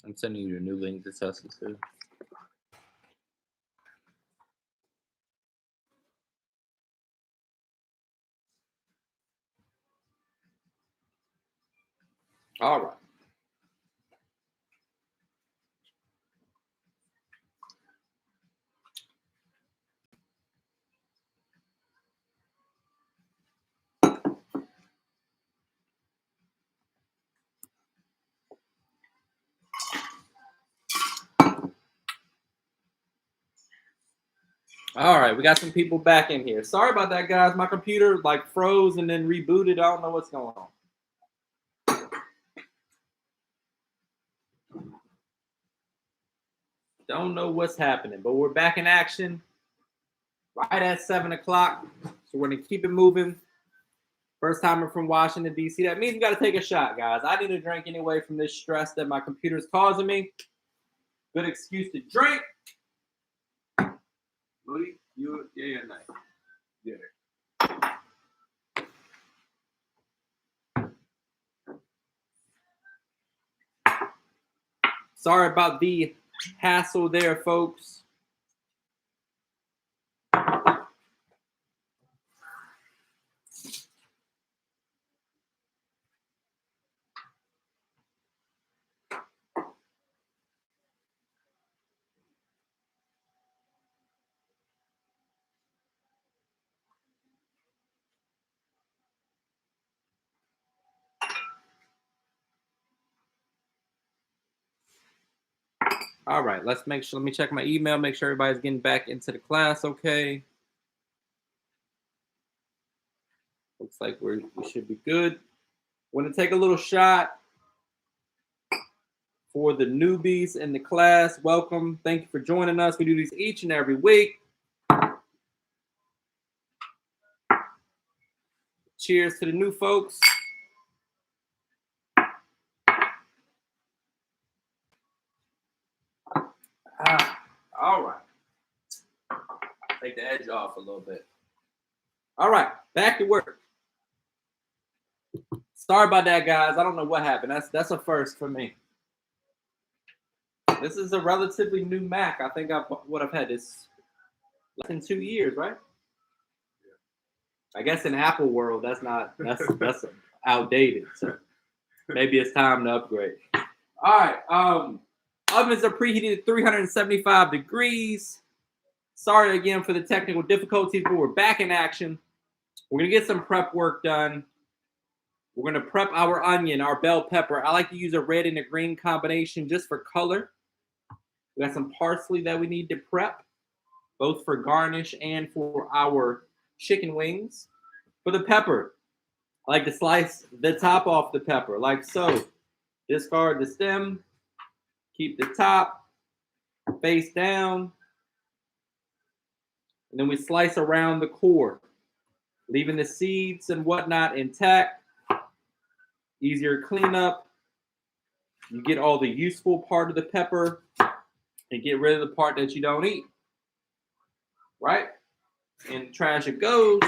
I'm sending you a new link to test it too. All right. All right, we got some people back in here. Sorry about that, guys. My computer like froze and then rebooted. I don't know what's going on. Don't know what's happening, but we're back in action right at 7 o'clock. So we're going to keep it moving. First timer from Washington, D.C. That means we got to take a shot, guys. I need a drink anyway from this stress that my computer is causing me. Good excuse to drink. Moody, you, yeah, nice. Yeah. Sorry about the hassle there, folks. All right, let's make sure. Let me check my email. Make sure everybody's getting back into the class. Okay. Looks like we should be good. Want to take a little shot for the newbies in the class. Welcome. Thank you for joining us. We do these each and every week. Cheers to the new folks. All right. Take the edge off a little bit. All right, back to work. Sorry about that, guys. I don't know what happened. That's a first for me. This is a relatively new Mac. I think I've had this less than 2 years, right? I guess in Apple world, that's outdated. So maybe it's time to upgrade. All right. Ovens are preheated at 375 degrees. Sorry again for the technical difficulties, but we're back in action. We're going to get some prep work done. We're going to prep our onion, our bell pepper. I like to use a red and a green combination just for color. We got some parsley that we need to prep, both for garnish and for our chicken wings. For the pepper, I like to slice the top off the pepper, like so. Discard the stem. Keep the top face down. And then we slice around the core, leaving the seeds and whatnot intact. Easier cleanup. You get all the useful part of the pepper and get rid of the part that you don't eat. Right? And trash it goes.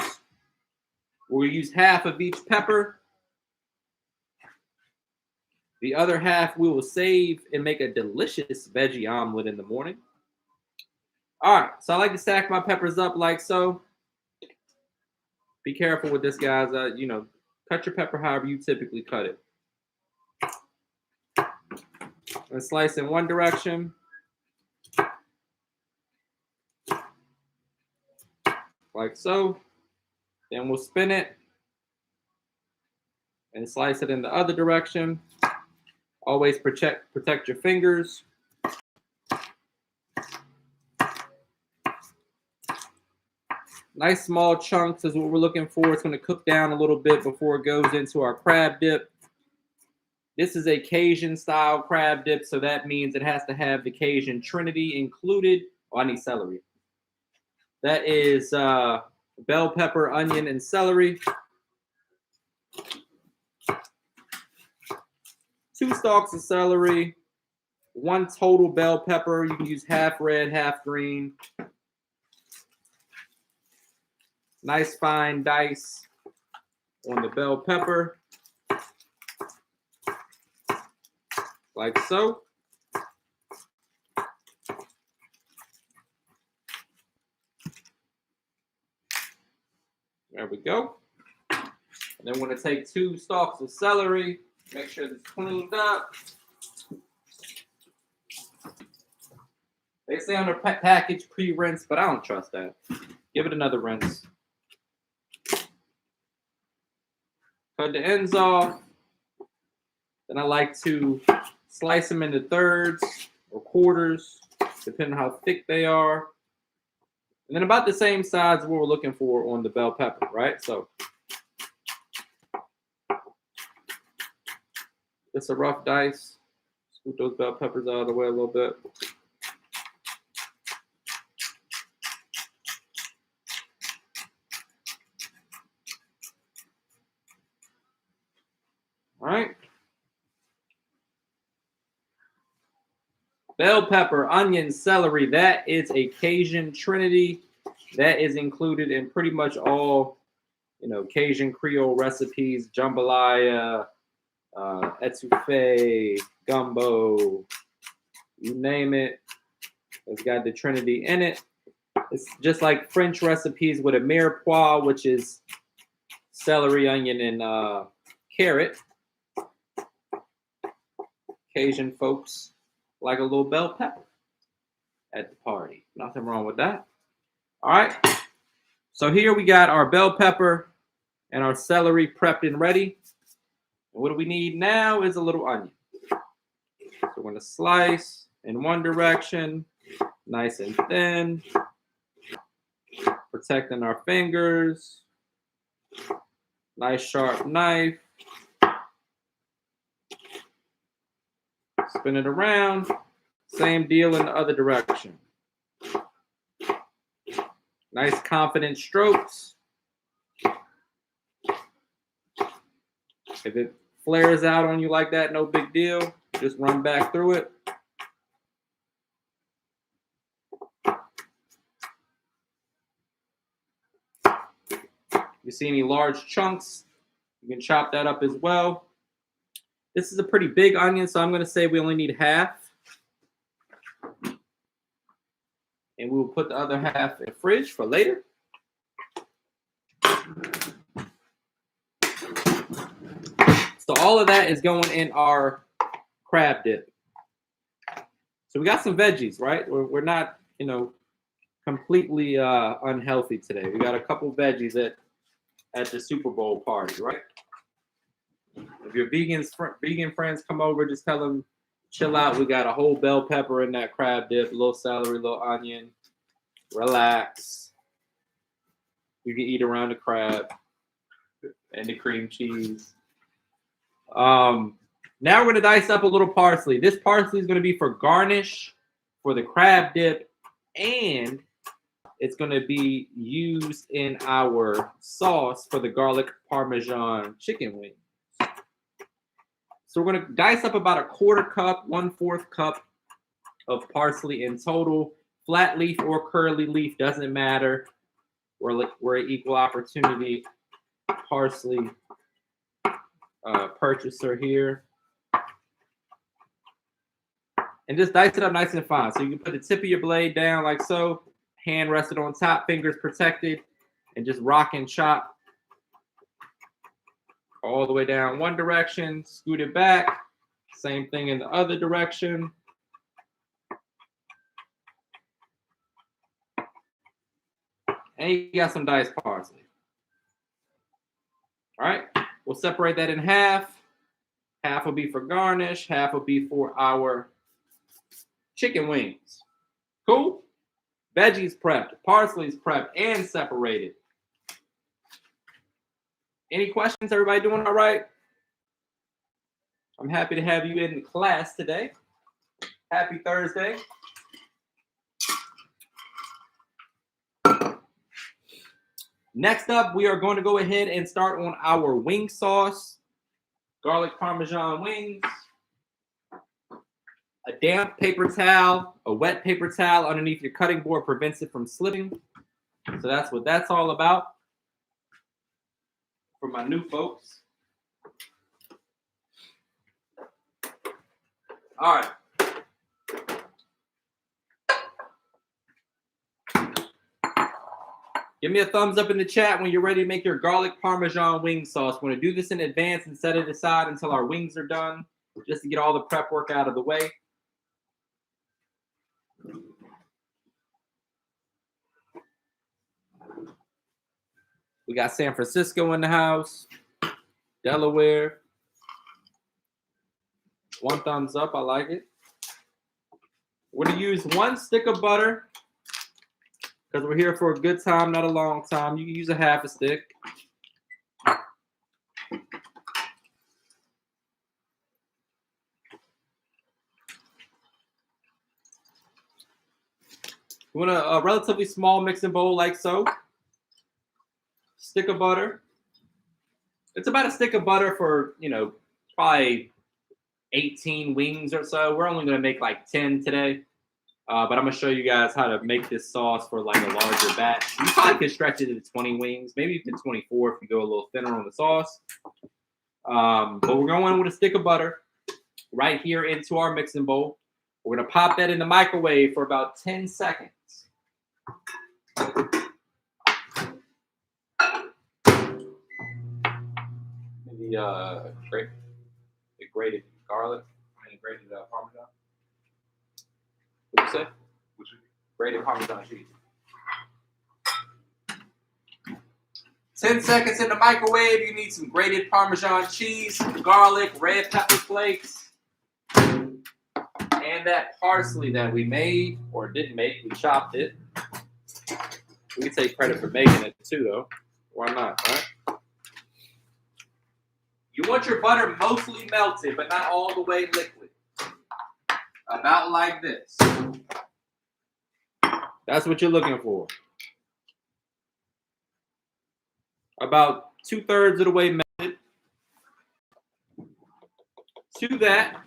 We'll use half of each pepper. The other half we will save and make a delicious veggie omelet in the morning. All right, so I like to stack my peppers up like so. Be careful with this, guys. Cut your pepper however you typically cut it. And slice in one direction. Like so. Then we'll spin it and slice it in the other direction. Always protect your fingers. Nice small chunks is what we're looking for. It's going to cook down a little bit before it goes into our crab dip. This is a Cajun style crab dip, so that means it has to have the Cajun Trinity included. Oh, I need celery. That is bell pepper, onion, and celery. 2 stalks of celery, 1 total bell pepper. You can use half red, half green. Nice fine dice on the bell pepper. Like so. There we go. And then we're going to take 2 stalks of celery. Make sure it's cleaned up. They say on the package pre-rinse, but I don't trust that. Give it another rinse. Cut the ends off. Then I like to slice them into thirds or quarters, depending on how thick they are. And then about the same size what we're looking for on the bell pepper, right? So just a rough dice. Scoot those bell peppers out of the way a little bit. All right. Bell pepper, onion, celery. That is a Cajun trinity. That is included in pretty much all, Cajun Creole recipes, jambalaya, etouffee, gumbo, you name it. It's got the trinity in it. It's just like French recipes with a mirepoix, which is celery, onion, and carrot. Cajun folks like a little bell pepper at the party. Nothing wrong with that. All right. So here we got our bell pepper and our celery prepped and ready. And what do we need now is a little onion. So we're going to slice in one direction, nice and thin, protecting our fingers. Nice sharp knife. Spin it around. Same deal in the other direction. Nice confident strokes. If it flares out on you like that, no big deal. Just run back through it. If you see any large chunks, you can chop that up as well. This is a pretty big onion, so I'm going to say we only need half. And we'll put the other half in the fridge for later. So all of that is going in our crab dip. So we got some veggies, right? We're not, completely unhealthy today. We got a couple veggies at the Super Bowl party, right? If your vegan friends come over, just tell them, chill out. We got a whole bell pepper in that crab dip, a little celery, a little onion. Relax. You can eat around the crab and the cream cheese. Now we're going to dice up a little parsley. This parsley is going to be for garnish for the crab dip, and it's going to be used in our sauce for the garlic parmesan chicken wings. So we're going to dice up about a 1/4 cup, 1/4 cup of parsley in total. Flat leaf or curly leaf, doesn't matter. We're an equal opportunity parsley purchaser here. And just dice it up nice and fine. So you can put the tip of your blade down like so, hand rested on top, fingers protected, and just rock and chop all the way down one direction, scoot it back. Same thing in the other direction. And you got some diced parsley. All right, we'll separate that in half. Half will be for garnish, half will be for our chicken wings. Cool? Veggies prepped, parsley's prepped, and separated. Any questions? Everybody doing all right? I'm happy to have you in class today. Happy Thursday. Next up, we are going to go ahead and start on our wing sauce. Garlic Parmesan wings. A damp paper towel, a wet paper towel underneath your cutting board prevents it from slipping. So that's what that's all about. For my new folks. All right. Give me a thumbs up in the chat when you're ready to make your garlic Parmesan wing sauce. We're going to do this in advance and set it aside until our wings are done, just to get all the prep work out of the way. We got San Francisco in the house, Delaware. One thumbs up, I like it. We're going to use 1 stick of butter because we're here for a good time, not a long time. You can use a half a stick. We want a relatively small mixing bowl like so. Stick of butter. It's about a stick of butter for, probably 18 wings or so. We're only going to make like 10 today. But I'm going to show you guys how to make this sauce for like a larger batch. You probably could stretch it to 20 wings, maybe even 24 if you go a little thinner on the sauce. But we're going with a stick of butter right here into our mixing bowl. We're going to pop that in the microwave for about 10 seconds. Maybe grated garlic and grated Parmesan. What you say? Grated Parmesan cheese. 10 seconds in the microwave. You need some grated Parmesan cheese, some garlic, red pepper flakes, and that parsley that we made or didn't make. We chopped it. We can take credit for making it too, though. Why not, right? You want your butter mostly melted, but not all the way liquid. About like this. That's what you're looking for. About 2/3 of the way melted. To that,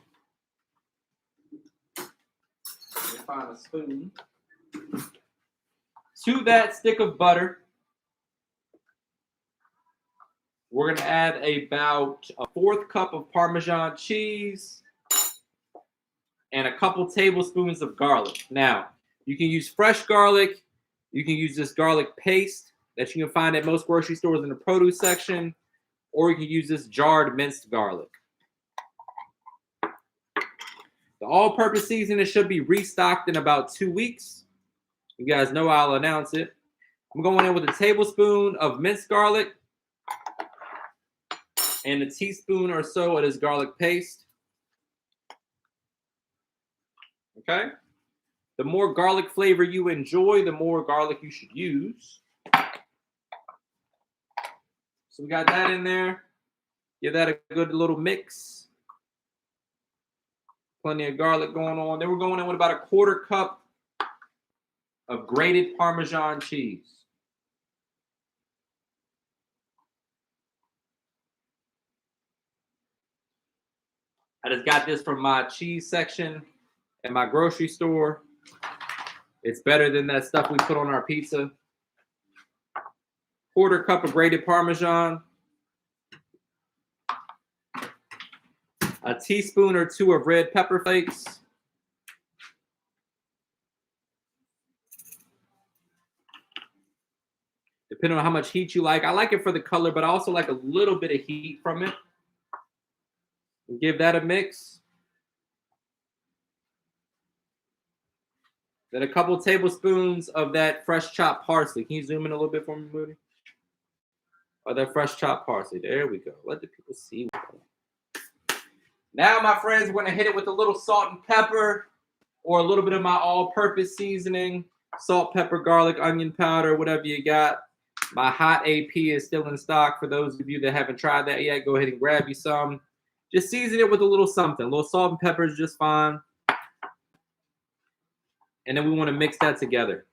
let me find a spoon. To that stick of butter, we're going to add about a 1/4 cup of Parmesan cheese and a couple tablespoons of garlic. Now, you can use fresh garlic. You can use this garlic paste that you can find at most grocery stores in the produce section, or you can use this jarred minced garlic. The all-purpose seasoning should be restocked in about 2 weeks. You guys know I'll announce it. I'm going in with a tablespoon of minced garlic and a teaspoon or so of this garlic paste. Okay? The more garlic flavor you enjoy, the more garlic you should use. So we got that in there. Give that a good little mix. Plenty of garlic going on. Then we're going in with about a 1/4 cup of grated Parmesan cheese. I just got this from my cheese section at my grocery store. It's better than that stuff we put on our pizza. 1/4 cup of grated Parmesan. A teaspoon or 2 of red pepper flakes. Depending on how much heat you like. I like it for the color, but I also like a little bit of heat from it. Give that a mix. Then a couple tablespoons of that fresh chopped parsley. Can you zoom in a little bit for me, Moody? Oh, that fresh chopped parsley. There we go. Let the people see. Now, my friends, we're going to hit it with a little salt and pepper or a little bit of my all-purpose seasoning. Salt, pepper, garlic, onion powder, whatever you got. My hot AP is still in stock. For those of you that haven't tried that yet, go ahead and grab you some. Just season it with a little something. A little salt and pepper is just fine. And then we want to mix that together.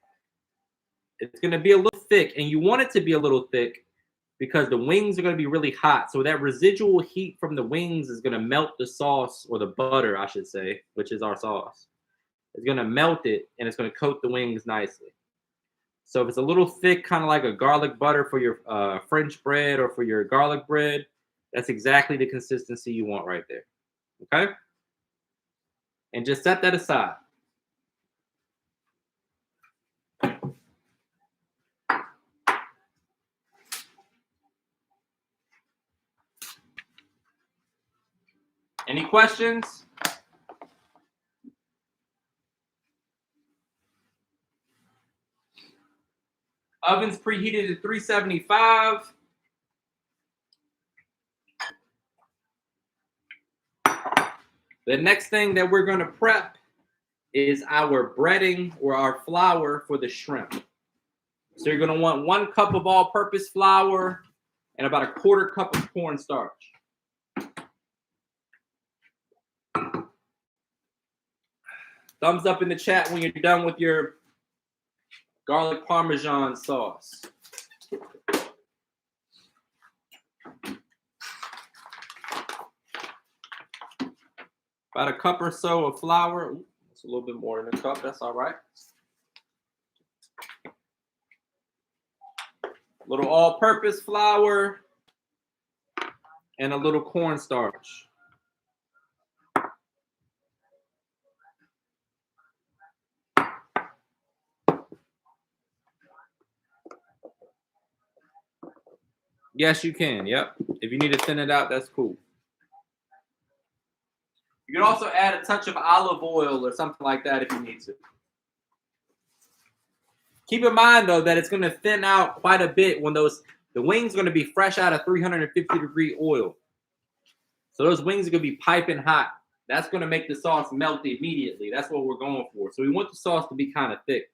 It's going to be a little thick, and you want it to be a little thick because the wings are going to be really hot. So that residual heat from the wings is going to melt the sauce, or the butter, I should say, which is our sauce. It's going to melt it, and it's going to coat the wings nicely. So if it's a little thick, kind of like a garlic butter for your French bread or for your garlic bread, that's exactly the consistency you want right there. Okay? And just set that aside. questions? Oven's preheated at 375. The next thing that we're going to prep is our breading or our flour for the shrimp. So you're going to want 1 cup of all-purpose flour and about 1/4 cup of cornstarch. Thumbs up in the chat when you're done with your garlic parmesan sauce. About 1 cup or so of flour. It's a little bit more than 1 cup. That's all right. A little all-purpose flour and a little cornstarch. Yes, you can. Yep. If you need to thin it out, that's cool. You can also add a touch of olive oil or something like that if you need to. Keep in mind, though, that it's going to thin out quite a bit when the wings are going to be fresh out of 350-degree oil. So those wings are going to be piping hot. That's going to make the sauce melt immediately. That's what we're going for. So we want the sauce to be kind of thick.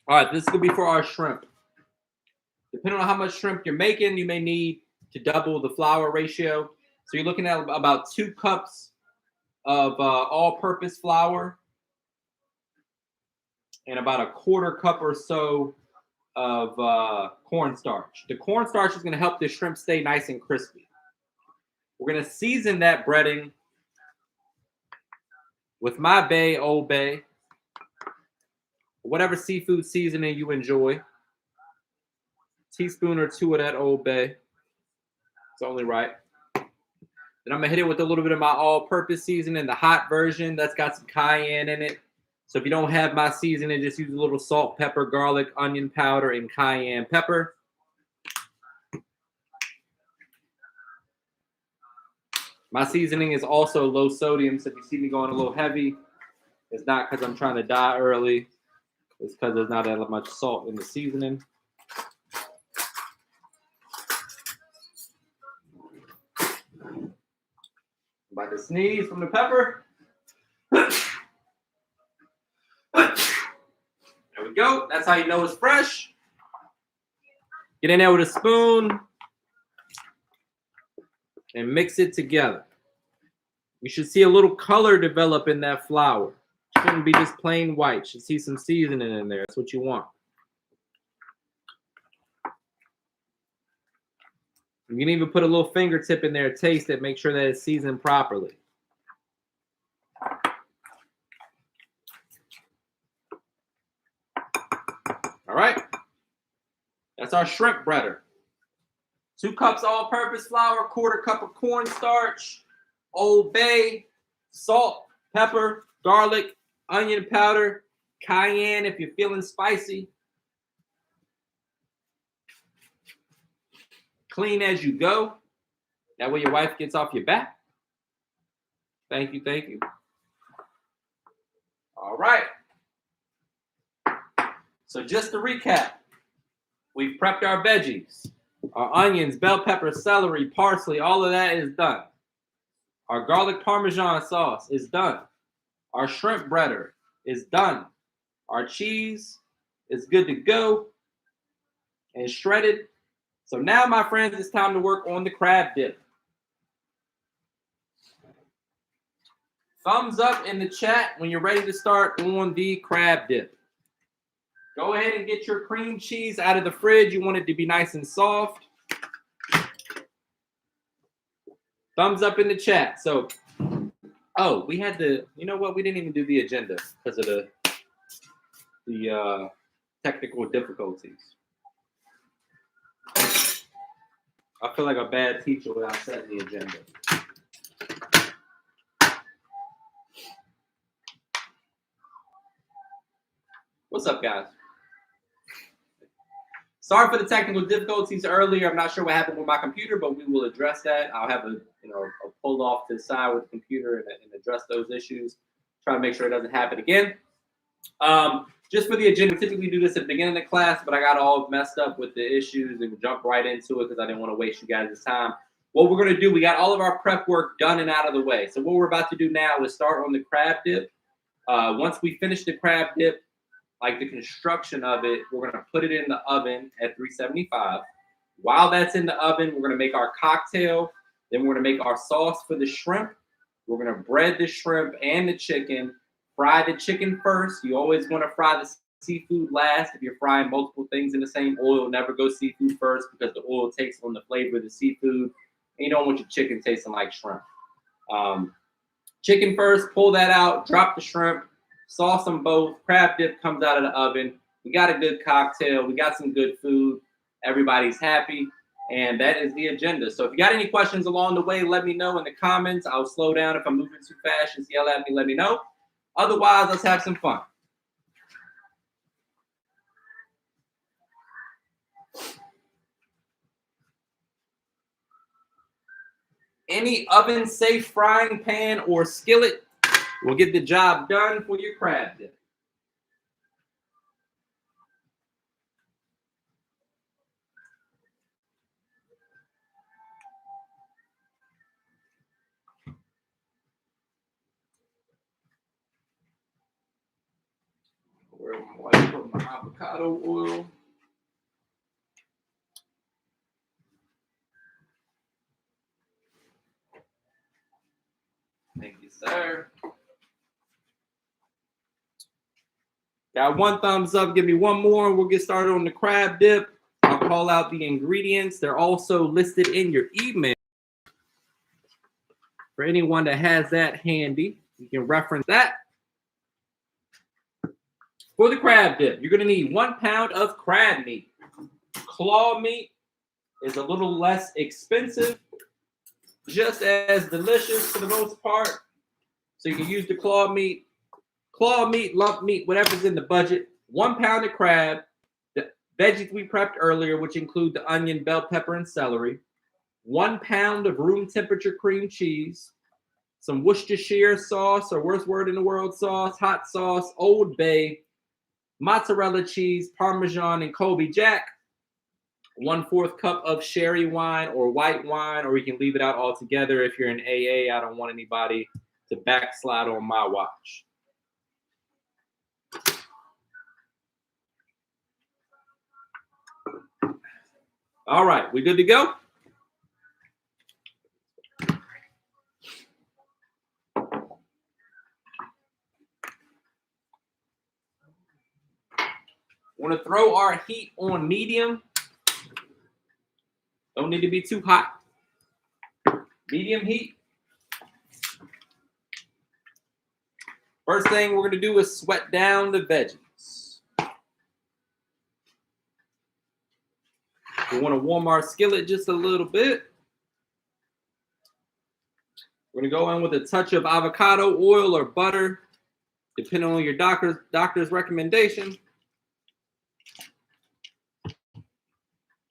All right, this is going to be for our shrimp. Depending on how much shrimp you're making, you may need to double the flour ratio. So you're looking at about 2 cups of all-purpose flour and about 1/4 cup or so of cornstarch. The cornstarch is going to help the shrimp stay nice and crispy. We're going to season that breading with my Bay, Old Bay, whatever seafood seasoning you enjoy. Teaspoon or 2 of that Old Bay. It's only right. Then I'm going to hit it with a little bit of my all-purpose seasoning, the hot version that's got some cayenne in it. So if you don't have my seasoning, just use a little salt, pepper, garlic, onion powder, and cayenne pepper. My seasoning is also low sodium, so if you see me going a little heavy, it's not because I'm trying to die early. It's because there's not that much salt in the seasoning. I'm about to sneeze from the pepper. There we go. That's how you know it's fresh. Get in there with a spoon and mix it together. You should see a little color develop in that flour. It shouldn't be just plain white. You should see some seasoning in there. That's what you want. You can even put a little fingertip in there, taste it, make sure that it's seasoned properly. All right. That's our shrimp breader. 2 cups all-purpose flour, 1/4 cup of cornstarch, Old Bay, salt, pepper, garlic, onion powder, cayenne if you're feeling spicy. Clean as you go. That way your wife gets off your back. Thank you, thank you. All right. So just to recap, we've prepped our veggies. Our onions, bell pepper, celery, parsley, all of that is done. Our garlic parmesan sauce is done. Our shrimp breader is done. Our cheese is good to go and shredded. So now, my friends, it's time to work on the crab dip. Thumbs up in the chat when you're ready to start on the crab dip. Go ahead and get your cream cheese out of the fridge. You want it to be nice and soft. Thumbs up in the chat. So, oh, we had the, you know what? We didn't even do the agenda because of the technical difficulties. I feel like a bad teacher without setting the agenda. What's up, guys? Sorry for the technical difficulties earlier. I'm not sure what happened with my computer, but we will address that. I'll have a pull off to the side with the computer and address those issues. Try to make sure it doesn't happen again. Just for the agenda, we typically do this at the beginning of the class, but I got all messed up with the issues and jump right into it because I didn't want to waste you guys' time. What we're going to do, we got all of our prep work done and out of the way. So what we're about to do now is start on the crab dip. Once we finish the crab dip, like the construction of it, we're going to put it in the oven at 375. While that's in the oven, we're going to make our cocktail. Then we're going to make our sauce for the shrimp. We're going to bread the shrimp and the chicken. Fry the chicken first. You always want to fry the seafood last. If you're frying multiple things in the same oil, never go seafood first because the oil takes on the flavor of the seafood. And you don't want your chicken tasting like shrimp. Chicken first, pull that out, drop the shrimp, sauce them both. Crab dip comes out of the oven. We got a good cocktail. We got some good food. Everybody's happy. And that is the agenda. So if you got any questions along the way, let me know in the comments. I'll slow down if I'm moving too fast. Just yell at me, let me know. Otherwise, let's have some fun. Any oven-safe frying pan or skillet will get the job done for your crab dip. Where I put my avocado oil. Thank you, sir. Got one thumbs up. Give me one more. We'll get started on the crab dip. I'll call out the ingredients. They're also listed in your email. For anyone that has that handy, you can reference that. For the crab dip, you're going to need 1 pound of crab meat. Claw meat is a little less expensive, just as delicious for the most part. So you can use the claw meat, lump meat, whatever's in the budget. 1 pound of crab, the veggies we prepped earlier, which include the onion, bell pepper, and celery. 1 pound of room temperature cream cheese, some Worcestershire sauce, or worst word in the world sauce, hot sauce, Old Bay, mozzarella cheese, Parmesan, and Colby Jack. 1/4 cup of sherry wine or white wine, or you can leave it out altogether if you're in AA. I don't want anybody to backslide on my watch. All right, we good to go? Want to throw our heat on medium. Don't need to be too hot. Medium heat. First thing we're going to do is sweat down the veggies. We want to warm our skillet just a little bit. We're going to go in with a touch of avocado oil or butter, depending on your doctor's recommendation.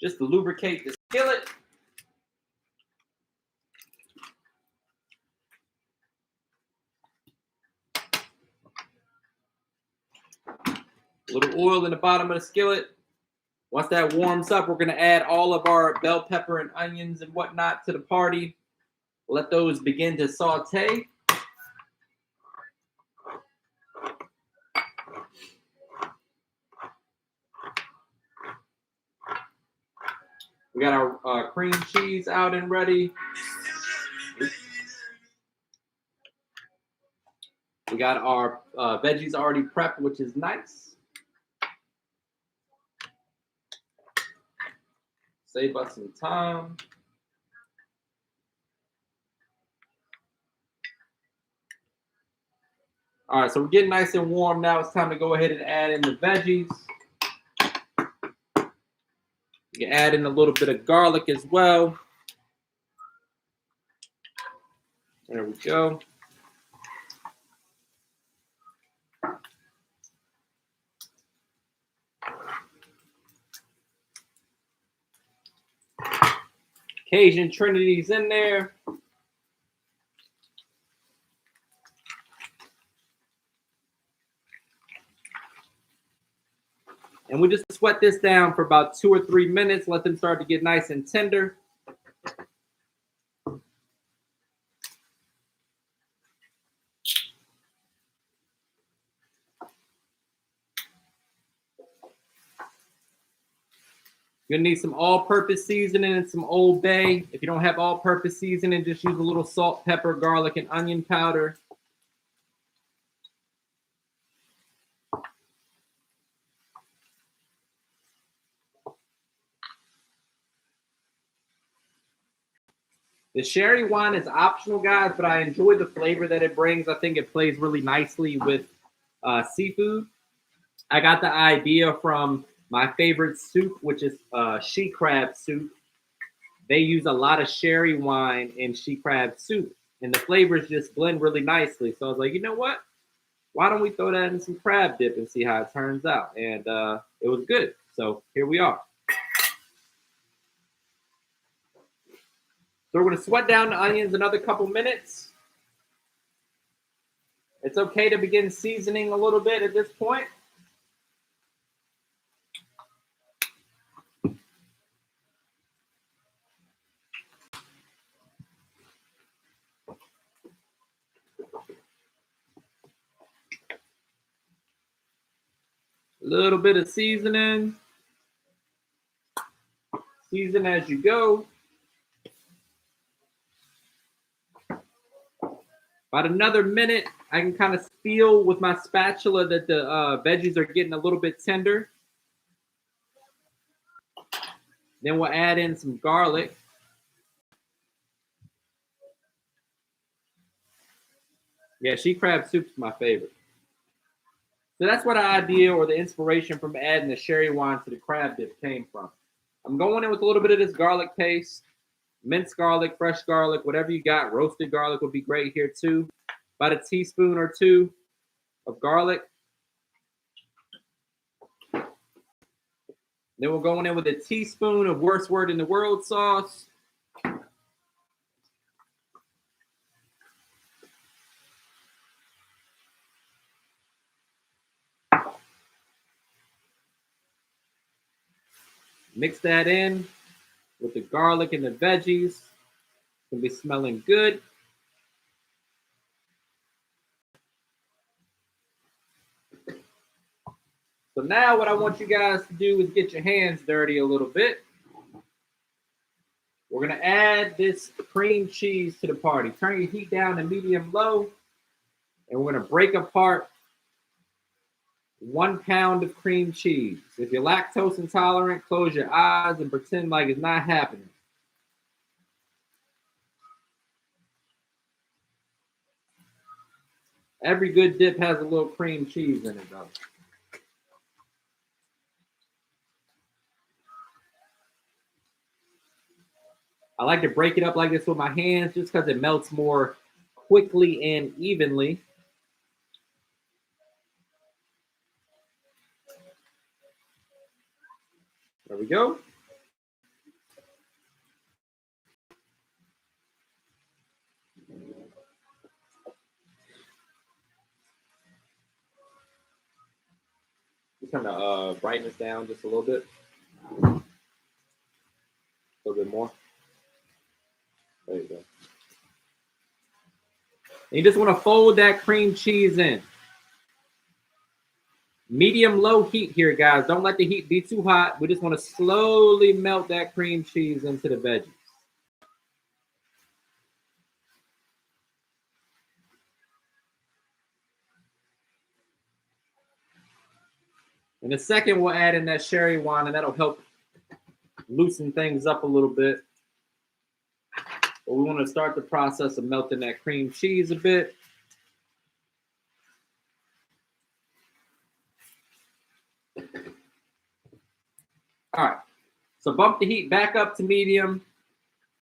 Just to lubricate the skillet. A little oil in the bottom of the skillet. Once that warms up, we're going to add all of our bell pepper and onions and whatnot to the party. Let those begin to saute. We got our cream cheese out and ready. We got our veggies already prepped, which is nice. Save us some time. All right, so we're getting nice and warm now. It's time to go ahead and add in the veggies. You can add in a little bit of garlic as well. There we go. Cajun Trinity's in there. And we just sweat this down for about 2 or 3 minutes. Let them start to get nice and tender. You're gonna need some all-purpose seasoning and some Old Bay. If you don't have all-purpose seasoning, just use a little salt, pepper, garlic, and onion powder. The sherry wine is optional, guys, but I enjoy the flavor that it brings. I think it plays really nicely with seafood. I got the idea from my favorite soup, which is she crab soup. They use a lot of sherry wine in she crab soup, and the flavors just blend really nicely. So I was like, you know what? Why don't we throw that in some crab dip and see how it turns out? And it was good. So here we are. So we're going to sweat down the onions another couple minutes. It's okay to begin seasoning a little bit at this point. A little bit of seasoning. Season as you go. About another minute, I can kind of feel with my spatula that the veggies are getting a little bit tender. Then we'll add in some garlic. Yeah, she crab soup's my favorite. So that's where the idea or the inspiration from adding the sherry wine to the crab dip came from. I'm going in with a little bit of this garlic paste, minced garlic, fresh garlic, whatever you got. Roasted garlic would be great here too. About a teaspoon or two of garlic. Then we're going in with a teaspoon of Worst Word in the World sauce. Mix that in with the garlic and the veggies. It's gonna be smelling good. So now what I want you guys to do is get your hands dirty a little bit. We're gonna add this cream cheese to the party. Turn your heat down to medium low, and we're gonna break apart 1 pound of cream cheese. If you're lactose intolerant, close your eyes and pretend like it's not happening. Every good dip has a little cream cheese in it, though. I like to break it up like this with my hands just because it melts more quickly and evenly. There we go. Just turn the brightness down just a little bit. A little bit more. There you go. And you just want to fold that cream cheese in. Medium low heat here, guys. Don't let the heat be too hot. We just want to slowly melt that cream cheese into the veggies. In a second, we'll add in that sherry wine, and that'll help loosen things up a little bit. But we want to start the process of melting that cream cheese a bit. All right. So bump the heat back up to medium.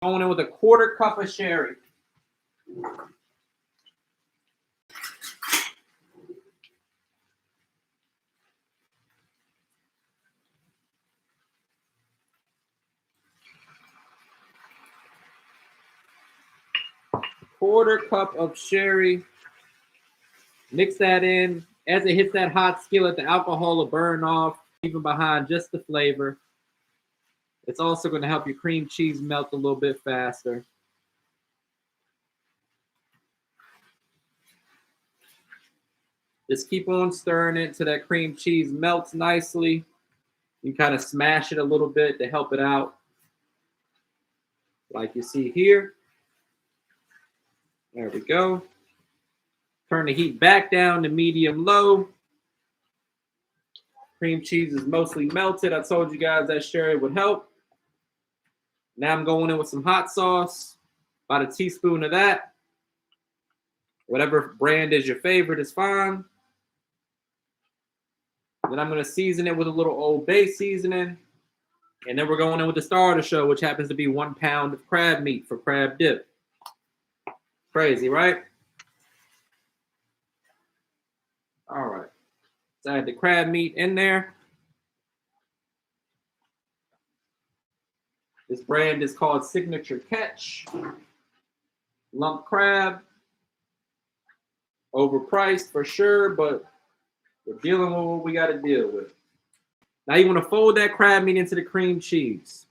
Going in with a 1/4 cup of sherry. 1/4 cup of sherry. Mix that in. As it hits that hot skillet, the alcohol will burn off, leaving behind just the flavor. It's also going to help your cream cheese melt a little bit faster. Just keep on stirring it till that cream cheese melts nicely. You kind of smash it a little bit to help it out, like you see here. There we go. Turn the heat back down to medium-low. Cream cheese is mostly melted. I told you guys that sherry would help. Now I'm going in with some hot sauce, about a teaspoon of that. Whatever brand is your favorite is fine. Then I'm going to season it with a little Old Bay seasoning. And then we're going in with the star of the show, which happens to be 1 pound of crab meat for crab dip. Crazy, right? All right. So I add the crab meat in there. This brand is called Signature Catch. Lump crab. Overpriced for sure, but we're dealing with what we got to deal with. Now you want to fold that crab meat into the cream cheese.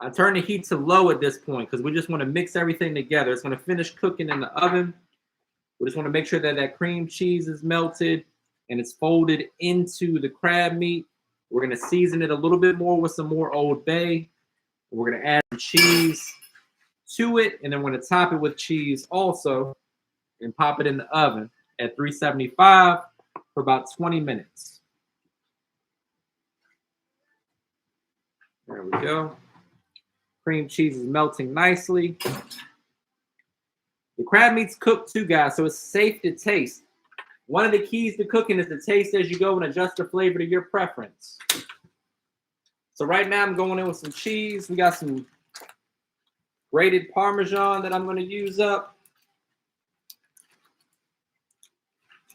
I turn the heat to low at this point because we just want to mix everything together. It's going to finish cooking in the oven. We just want to make sure that that cream cheese is melted and it's folded into the crab meat. We're going to season it a little bit more with some more Old Bay. We're going to add some cheese to it, and then we're going to top it with cheese also and pop it in the oven at 375 for about 20 minutes. There we go. Cream cheese is melting nicely. The crab meat's cooked too, guys, so it's safe to taste. One of the keys to cooking is to taste as you go and adjust the flavor to your preference. So right now I'm going in with some cheese. We got some grated Parmesan that I'm going to use up.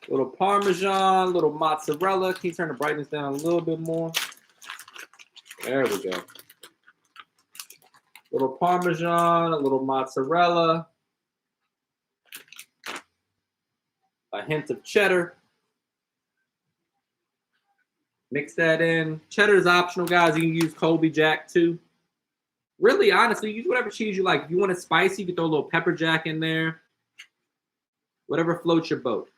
Little Parmesan, little mozzarella. Can you turn the brightness down a little bit more? There we go. Little Parmesan, a little mozzarella. A hint of cheddar. Mix that in. Cheddar is optional, guys. You can use Colby Jack too. Really, honestly, use whatever cheese you like. If you want it spicy, you can throw a little pepper jack in there. Whatever floats your boat.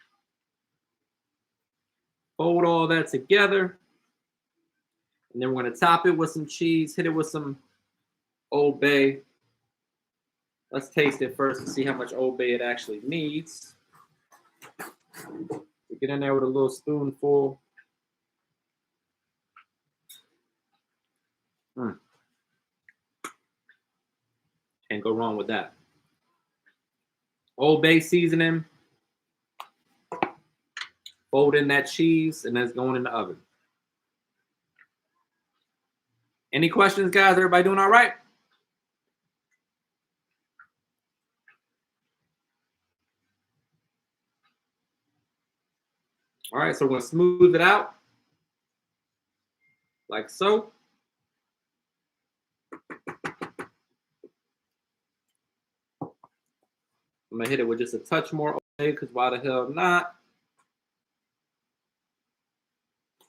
Fold all that together. And then we're going to top it with some cheese. Hit it with some Old Bay. Let's taste it first to see how much Old Bay it actually needs. We get in there with a little spoonful. Can't go wrong with that. Old Bay seasoning. Fold in that cheese, and that's going in the oven. Any questions, guys? Everybody doing all right? All right, so we're going to smooth it out like so. I'm going to hit it with just a touch more Old Bay because why the hell not?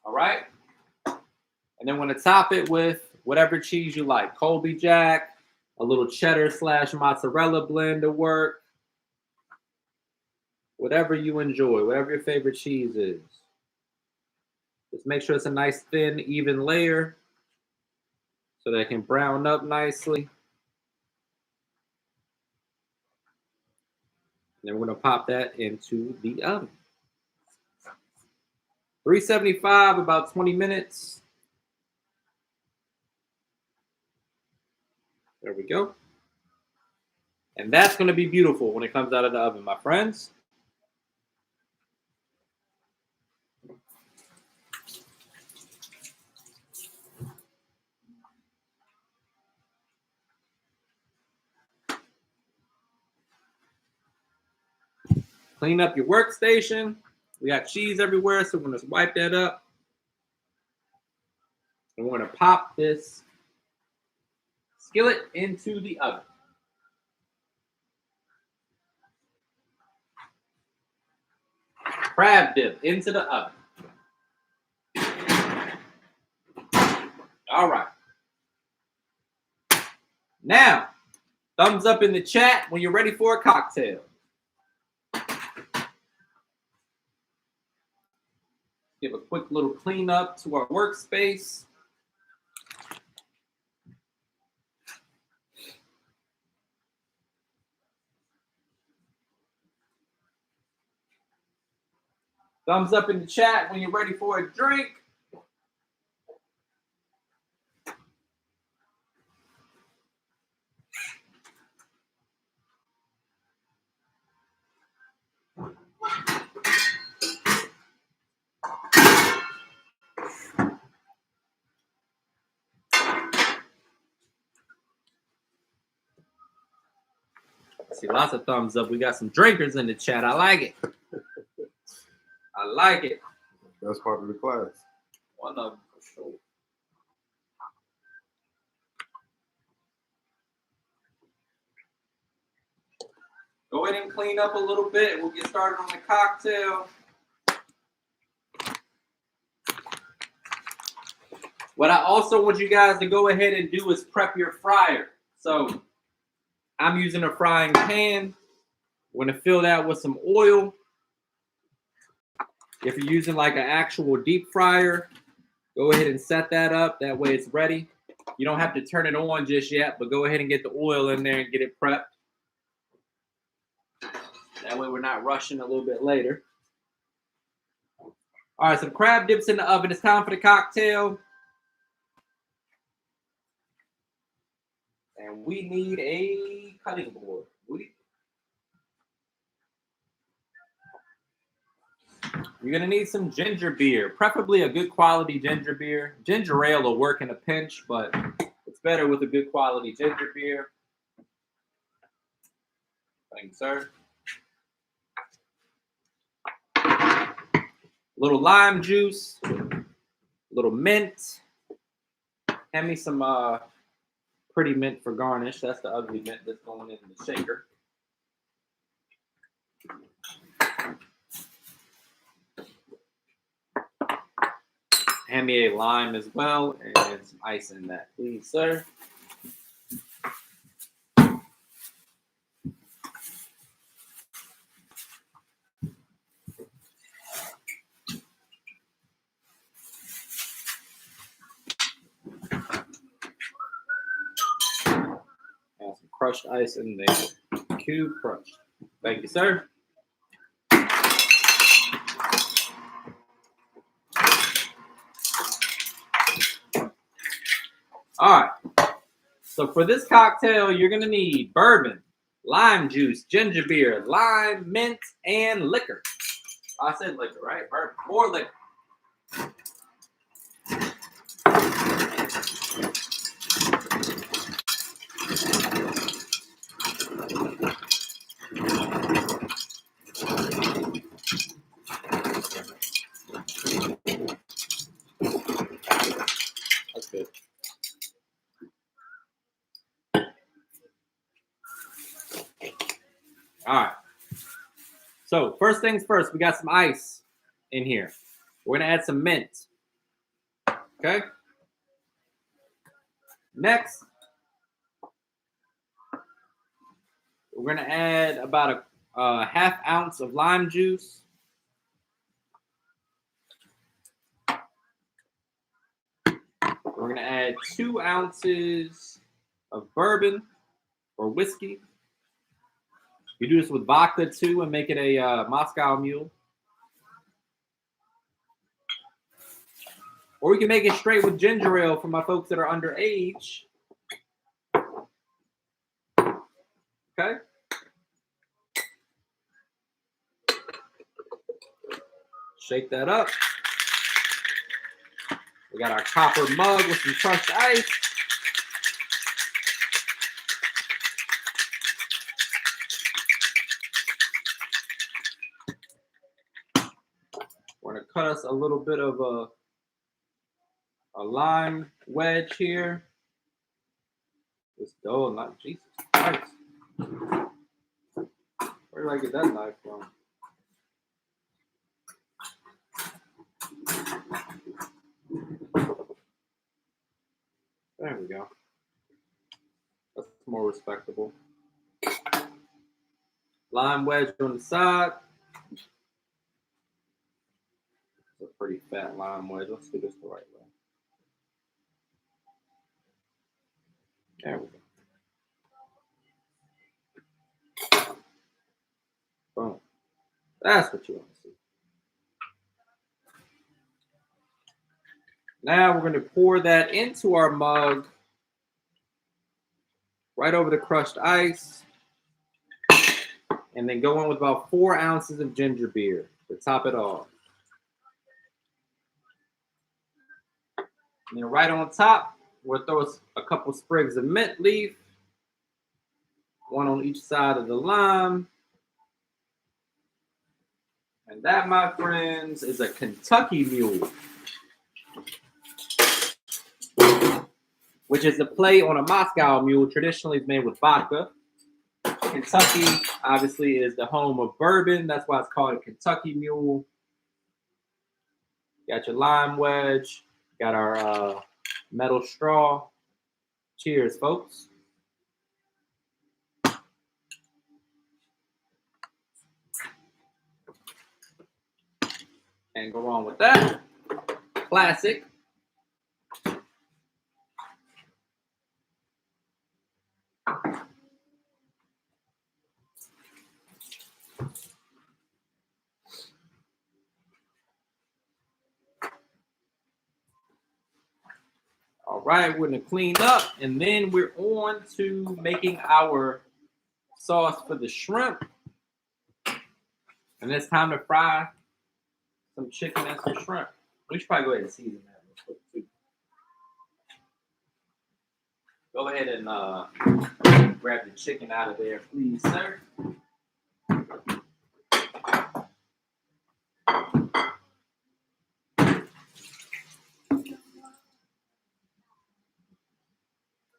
All right. And then we're going to top it with whatever cheese you like. Colby Jack, a little cheddar / mozzarella blend to work. Whatever you enjoy, whatever your favorite cheese is. Just make sure it's a nice, thin, even layer so that it can brown up nicely. And then we're going to pop that into the oven. 375, about 20 minutes. There we go. And that's going to be beautiful when it comes out of the oven, my friends. Clean up your workstation. We got cheese everywhere, so we're going to wipe that up. And we're going to pop this skillet into the oven. Crab dip into the oven. All right. Now, thumbs up in the chat when you're ready for a cocktail. Give a quick little cleanup to our workspace. Thumbs up in the chat when you're ready for a drink. See, lots of thumbs up. We got some drinkers in the chat. I like it. I like it. That's part of the class. One of them for sure. Go ahead and clean up a little bit. We'll get started on the cocktail. What I also want you guys to go ahead and do is prep your fryer. So I'm using a frying pan. We're going to fill that with some oil. If you're using like an actual deep fryer, go ahead and set that up. That way it's ready. You don't have to turn it on just yet, but go ahead and get the oil in there and get it prepped. That way we're not rushing a little bit later. All right, some crab dips in the oven. It's time for the cocktail. And we need a cutting board. You're going to need some ginger beer, preferably a good quality ginger beer. Ginger ale will work in a pinch, but it's better with a good quality ginger beer. Thank you, sir. A little lime juice, a little mint. Hand me some pretty mint for garnish. That's the ugly mint that's going in the shaker. Hand me a lime as well and some ice in that, please, sir. And some crushed ice in there. Cube crushed. Thank you, sir. All right. So for this cocktail, you're going to need bourbon, lime juice, ginger beer, lime, mint, and liquor. I said liquor, right? Bourbon. More liquor. That's good. All right. So first things first, we got some ice in here. We're going to add some mint. Okay. Next, we're going to add about a half ounce of lime juice. We're going to add 2 ounces of bourbon or whiskey. You do this with vodka too and make it a Moscow Mule. Or we can make it straight with ginger ale for my folks that are underage. Okay. Shake that up. We got our copper mug with some crushed ice. We're going to cut us a little bit of a lime wedge here Oh, not Jesus Christ. Where did I get that knife from? There we go. That's more respectable. Lime wedge on the side. It's a pretty fat lime wedge. Let's do this the right way. There we go. Boom. That's what you want to see. Now we're going to pour that into our mug, right over the crushed ice, and then go in with about 4 ounces of ginger beer to top it off. And then right on top, we'll throw a couple sprigs of mint leaf, one on each side of the lime. And that, my friends, is a Kentucky Mule, which is a play on a Moscow Mule, traditionally made with vodka. Kentucky, obviously, is the home of bourbon. That's why it's called a Kentucky Mule. Got your lime wedge. Got our metal straw. Cheers, folks. And go on with that. Classic. All right, we're gonna clean up, and then we're on to making our sauce for the shrimp. And it's time to fry some chicken and some shrimp. We should probably go ahead and season that real quick too. Go ahead and grab the chicken out of there, please, sir.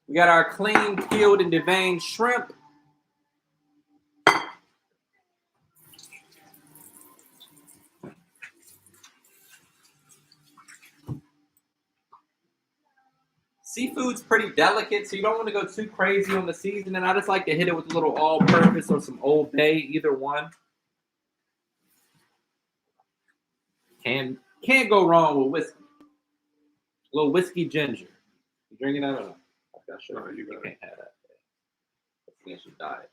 We got our clean, peeled, and deveined shrimp. Seafood's pretty delicate, so you don't want to go too crazy on the seasoning. I just like to hit it with a little all-purpose or some Old Bay, either one. Can't go wrong with whiskey. A little whiskey ginger. You drinking that or not? Sure, you can't have that. That's against your diet.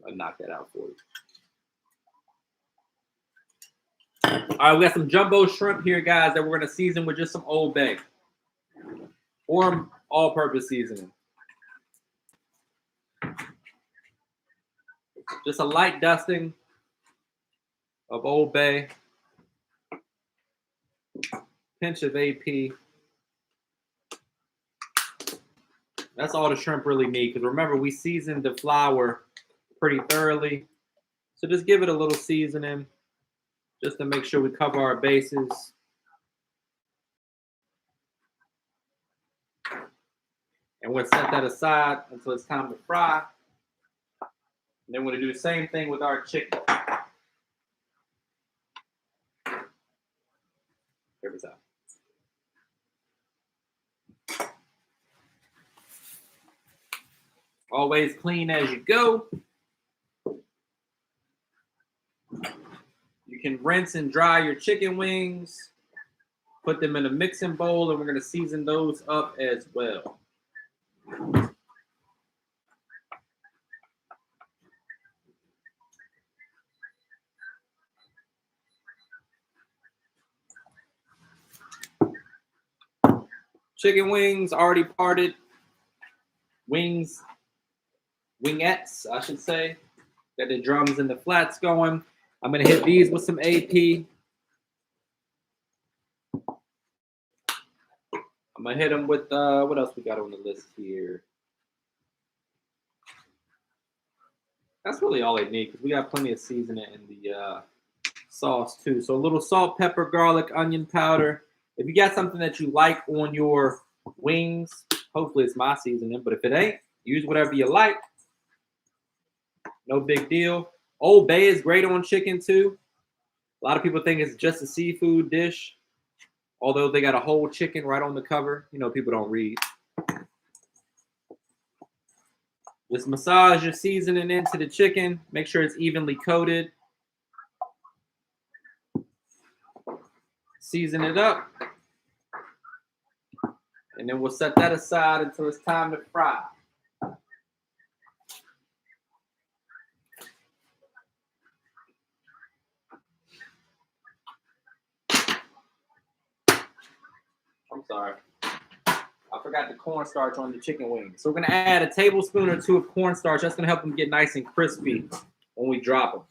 I'll knock that out for you. All right, we got some jumbo shrimp here, guys, that we're going to season with just some Old Bay or all-purpose seasoning. Just a light dusting of Old Bay, pinch of AP. That's all the shrimp really need, because remember, we seasoned the flour pretty thoroughly. So just give it a little seasoning just to make sure we cover our bases. And we'll set that aside until it's time to fry. And then we're going to do the same thing with our chicken. Every time. Always clean as you go. You can rinse and dry your chicken wings. Put them in a mixing bowl, and we're going to season those up as well. Chicken wings already parted. Wingettes, I should say. Got the drums and the flats going. I'm going to hit these with some AP. I'm going to hit them with, what else we got on the list here? That's really all I need, because we got plenty of seasoning in the sauce too. So a little salt, pepper, garlic, onion powder. If you got something that you like on your wings, hopefully it's my seasoning, but if it ain't, Use whatever you like. No big deal. Old Bay is great on chicken too. A lot of people think it's just a seafood dish, although they got a whole chicken right on the cover. You know, people don't read. Just massage your seasoning into the chicken. Make sure it's evenly coated. Season it up. And then we'll set that aside until it's time to fry. I'm sorry. I forgot the cornstarch on the chicken wings. So we're going to add a tablespoon or two of cornstarch. That's going to help them get nice and crispy when we drop them.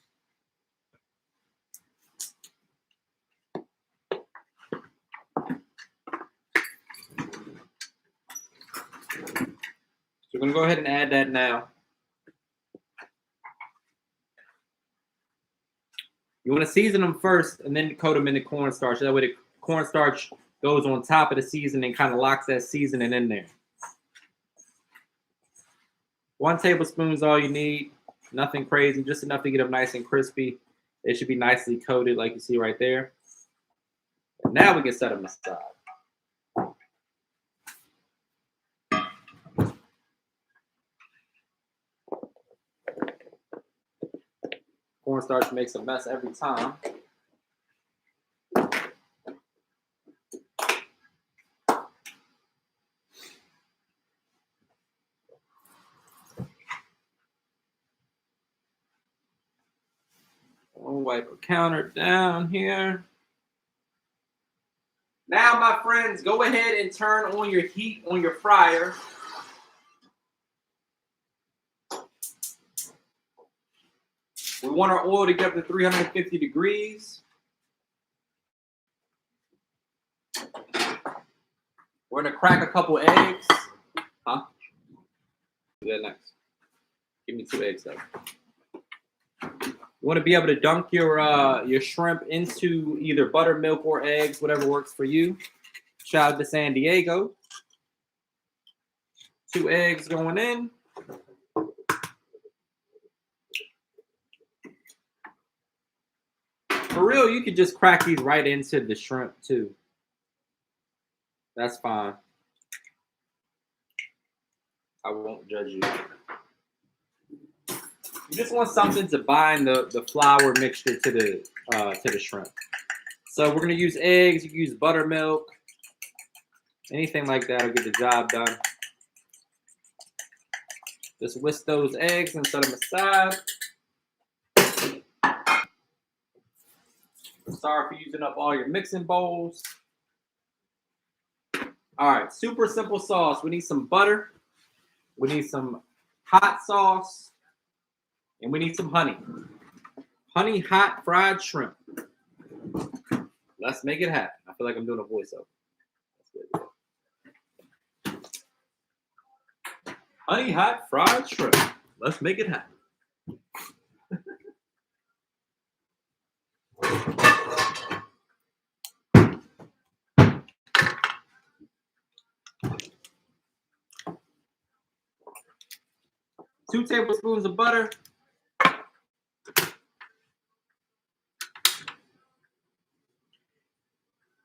So we're going to go ahead and add that now. You want to season them first and then coat them in the cornstarch. That way the cornstarch goes on top of the seasoning, kind of locks that seasoning in there. 1 tablespoon is all you need. Nothing crazy, just enough to get them nice and crispy. They should be nicely coated like you see right there. And now we can set them aside. Cornstarch makes a mess every time. We'll wipe a counter down here. Now, my friends, go ahead and turn on your heat on your fryer. We want our oil to get up to 350 degrees. We're going to crack a couple eggs. Huh? Do that next. Give me 2 eggs, though. You want to be able to dunk your shrimp into either buttermilk or eggs, whatever works for you. Shout out to San Diego. 2 eggs going in. For real, you could just crack these right into the shrimp too. That's fine. I won't judge you. You just want something to bind the flour mixture to the shrimp. So we're gonna use eggs. You can use buttermilk. Anything like that will get the job done. Just whisk those eggs and set them aside. Sorry for using up all your mixing bowls. All right, super simple sauce. We need some butter. We need some hot sauce. And we need some honey. Honey hot fried shrimp. Let's make it happen. I feel like I'm doing a voiceover. That's good. Honey hot fried shrimp. Let's make it happen. Two tablespoons of butter.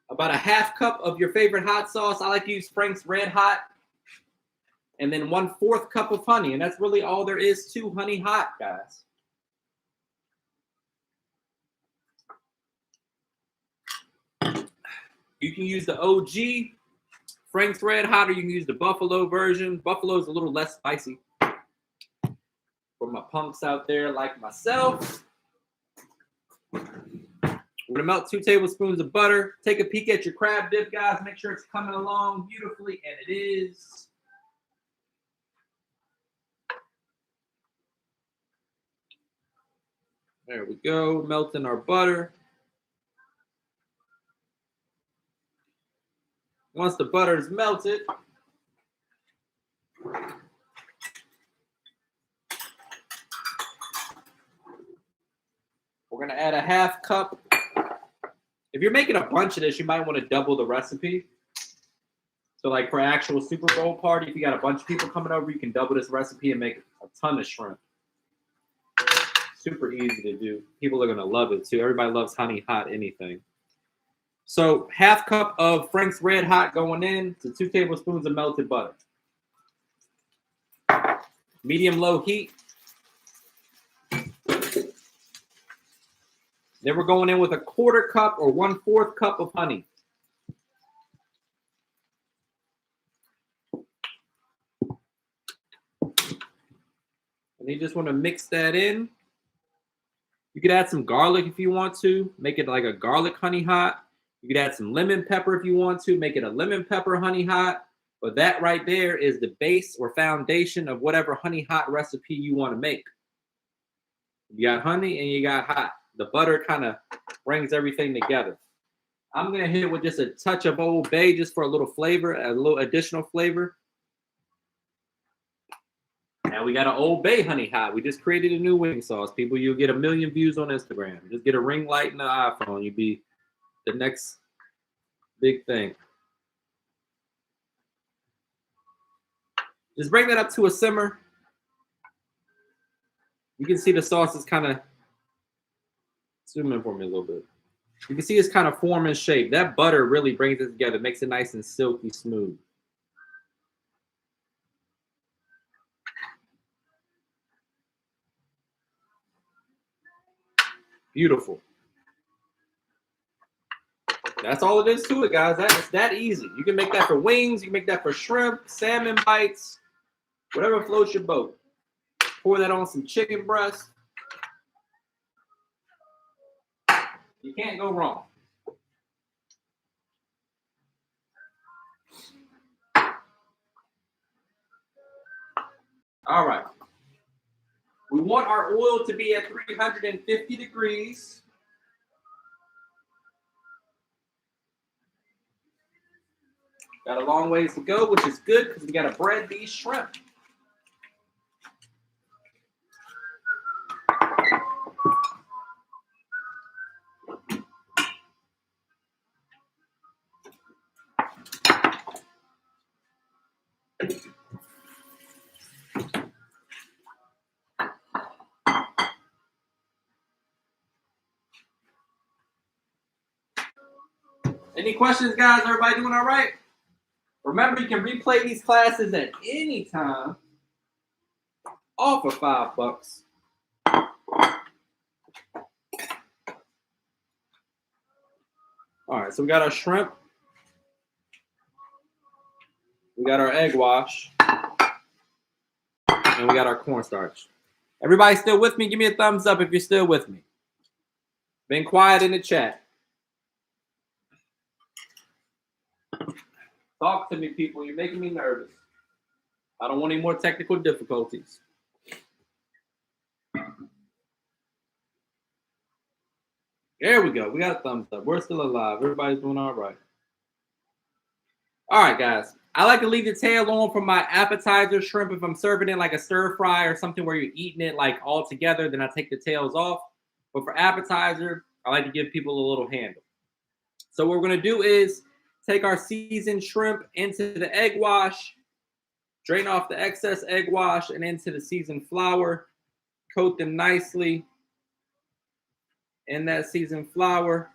About a half cup of your favorite hot sauce. I like to use Frank's Red Hot. And then 1/4 cup of honey. And that's really all there is to honey hot, guys. You can use the OG Frank's Red Hot, or you can use the Buffalo version. Buffalo is a little less spicy. For my punks out there like myself. We're gonna melt 2 tablespoons of butter. Take a peek at your crab dip, guys. Make sure it's coming along beautifully, and it is. There we go, melting our butter. Once the butter is melted, we're gonna add a half cup. If you're making a bunch of this, you might want to double the recipe. So like for actual Super Bowl party, if you got a bunch of people coming over, you can double this recipe and make a ton of shrimp. Super easy to do. People are gonna love it too. Everybody loves honey hot anything. So half cup of Frank's Red Hot going in to 2 tablespoons of melted butter. Medium low heat. Then we're going in with a 1/4 cup or 1/4 cup of honey. And you just want to mix that in. You could add some garlic if you want to. Make it like a garlic honey hot. You could add some lemon pepper if you want to. Make it a lemon pepper honey hot. But that right there is the base or foundation of whatever honey hot recipe you want to make. You got honey and you got hot. The butter kind of brings everything together. I'm going to hit it with just a touch of Old Bay just for a little flavor, a little additional flavor. Now we got an Old Bay honey hot. We just created a new wing sauce. People, you'll get 1 million views on Instagram. Just get a ring light in the iPhone. You'll be the next big thing. Just bring that up to a simmer. You can see the sauce is kind of, zoom in for me a little bit. You can see it's kind of forming shape. That butter really brings it together, makes it nice and silky smooth. Beautiful. That's all it is to it, guys. It's that easy. You can make that for wings. You can make that for shrimp, salmon bites, whatever floats your boat. Pour that on some chicken breast. You can't go wrong. All right. We want our oil to be at 350 degrees. Got a long ways to go, which is good because we got to bread these shrimp. Any questions, guys? Everybody doing all right? Remember, you can replay these classes at any time, all for $5. All right, so we got our shrimp. We got our egg wash. And we got our cornstarch. Everybody still with me? Give me a thumbs up if you're still with me. Been quiet in the chat. Talk to me, people. You're making me nervous. I don't want any more technical difficulties. There we go. We got a thumbs up. We're still alive. Everybody's doing all right. All right, guys. I like to leave the tail on for my appetizer shrimp. If I'm serving it like a stir fry or something where you're eating it like all together, then I take the tails off. But for appetizer, I like to give people a little handle. So what we're going to do is take our seasoned shrimp into the egg wash, drain off the excess egg wash and into the seasoned flour, coat them nicely in that seasoned flour,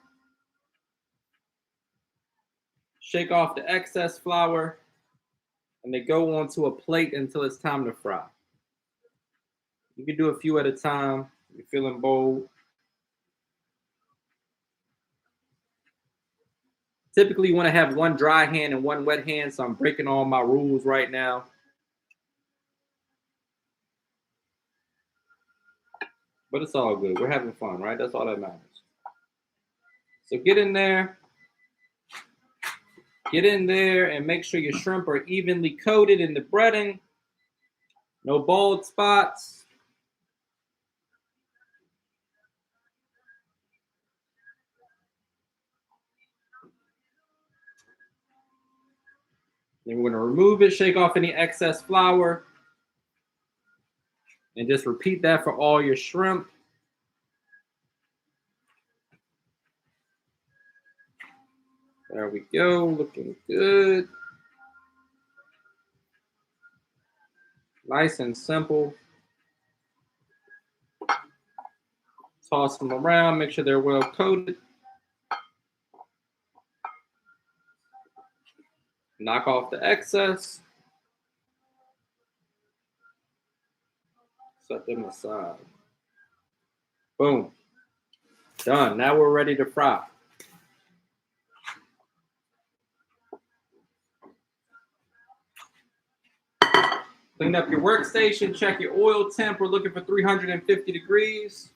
shake off the excess flour, and they go onto a plate until it's time to fry. You can do a few at a time. You're feeling bold. Typically, you want to have one dry hand and one wet hand, so I'm breaking all my rules right now. But it's all good. We're having fun, right? That's all that matters. So get in there. Get in there and make sure your shrimp are evenly coated in the breading. No bald spots. Then we're going to remove it, shake off any excess flour, and just repeat that for all your shrimp. There we go, looking good. Nice and simple. Toss them around, make sure they're well coated. Knock off the excess. Set them aside. Boom. Done. Now we're ready to fry. Clean up your workstation. Check your oil temp. We're looking for 350 degrees.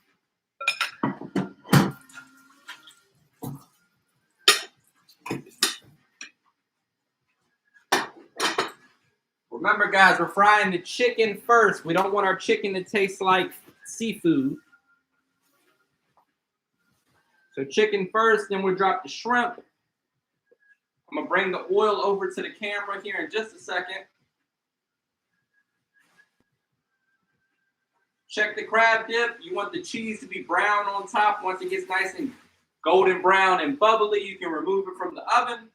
Remember, guys, we're frying the chicken first. We don't want our chicken to taste like seafood. So chicken first, then we'll drop the shrimp. I'm going to bring the oil over to the camera here in just a second. Check the crab dip. You want the cheese to be brown on top. Once it gets nice and golden brown and bubbly, you can remove it from the oven.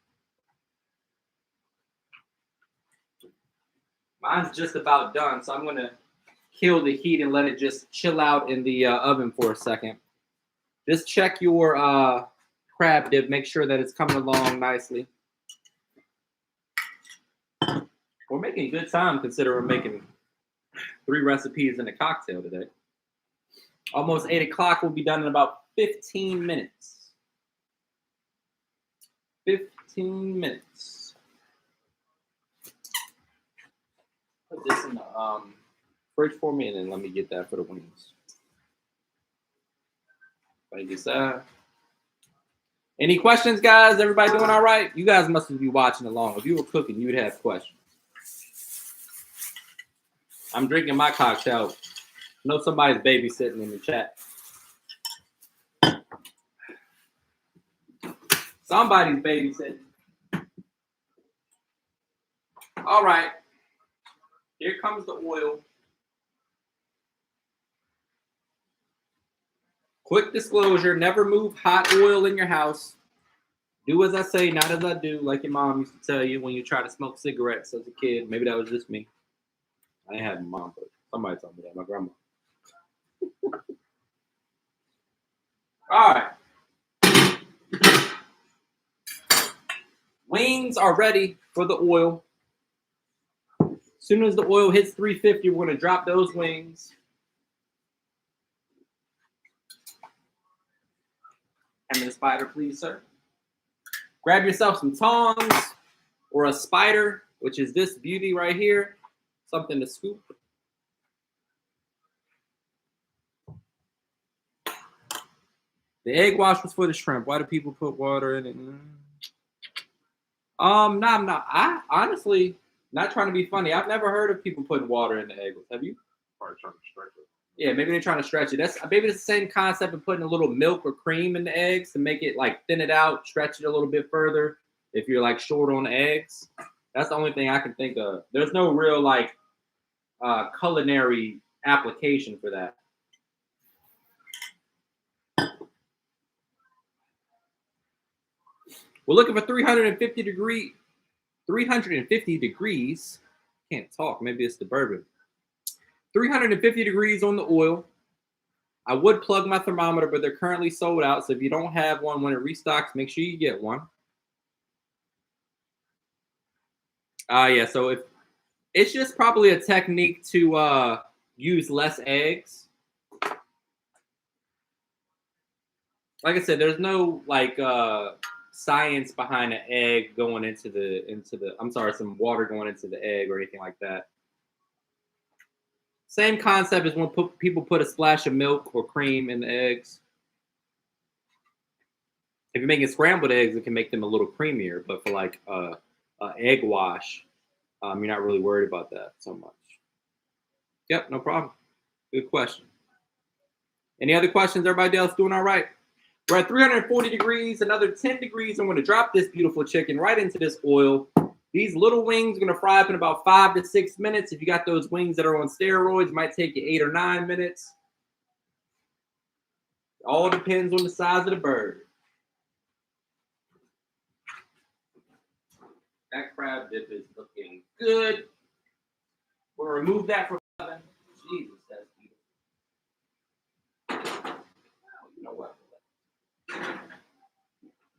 Mine's just about done, so I'm going to kill the heat and let it just chill out in the oven for a second. Just check your crab dip. Make sure that it's coming along nicely. We're making good time considering we're making 3 recipes in a cocktail today. Almost 8 o'clock. We'll be done in about 15 minutes. 15 minutes. Put this in the fridge for me, and then let me get that for the wings. Like this. Any questions, guys? Everybody doing all right? You guys must be watching along. If you were cooking, you'd have questions. I'm drinking my cocktail. I know somebody's babysitting in the chat. Somebody's babysitting. All right. Here comes the oil. Quick disclosure, never move hot oil in your house. Do as I say, not as I do, like your mom used to tell you when you try to smoke cigarettes as a kid. Maybe that was just me. I didn't have a mom, but somebody told me that, my grandma. All right. Wings are ready for the oil. As soon as the oil hits 350, we're going to drop those wings. Hand me the spider, please, sir. Grab yourself some tongs or a spider, which is this beauty right here. Something to scoop. The egg wash was for the shrimp. Why do people put water in it? No, I'm not. I honestly, not trying to be funny. I've never heard of people putting water in the egg. Have you? Probably trying to stretch it. Yeah, maybe they're trying to stretch it. That's maybe it's the same concept of putting a little milk or cream in the eggs to make it like thin it out, stretch it a little bit further. If you're like short on eggs, that's the only thing I can think of. There's no real like culinary application for that. We're looking for 350 degrees. Can't talk. Maybe it's the bourbon. 350 degrees on the oil. I would plug my thermometer, but they're currently sold out. So if you don't have one when it restocks, make sure you get one. Yeah. So if it's just probably a technique to use less eggs. Like I said, there's no like science behind an egg going into the I'm sorry, some water going into the egg or anything like that. Same concept as when people put a splash of milk or cream in the eggs. If you're making scrambled eggs, it can make them a little creamier, but for like egg wash, you're not really worried about that so much. Yep, no problem. Good question. Any other questions? Everybody else doing all right? We're at 340 degrees, another 10 degrees. I'm going to drop this beautiful chicken right into this oil. These little wings are going to fry up in about 5 to 6 minutes. If you got those wings that are on steroids, it might take you 8 or 9 minutes. It all depends on the size of the bird. That crab dip is looking good. We'll remove that from oven. Jesus, that's beautiful. You know what?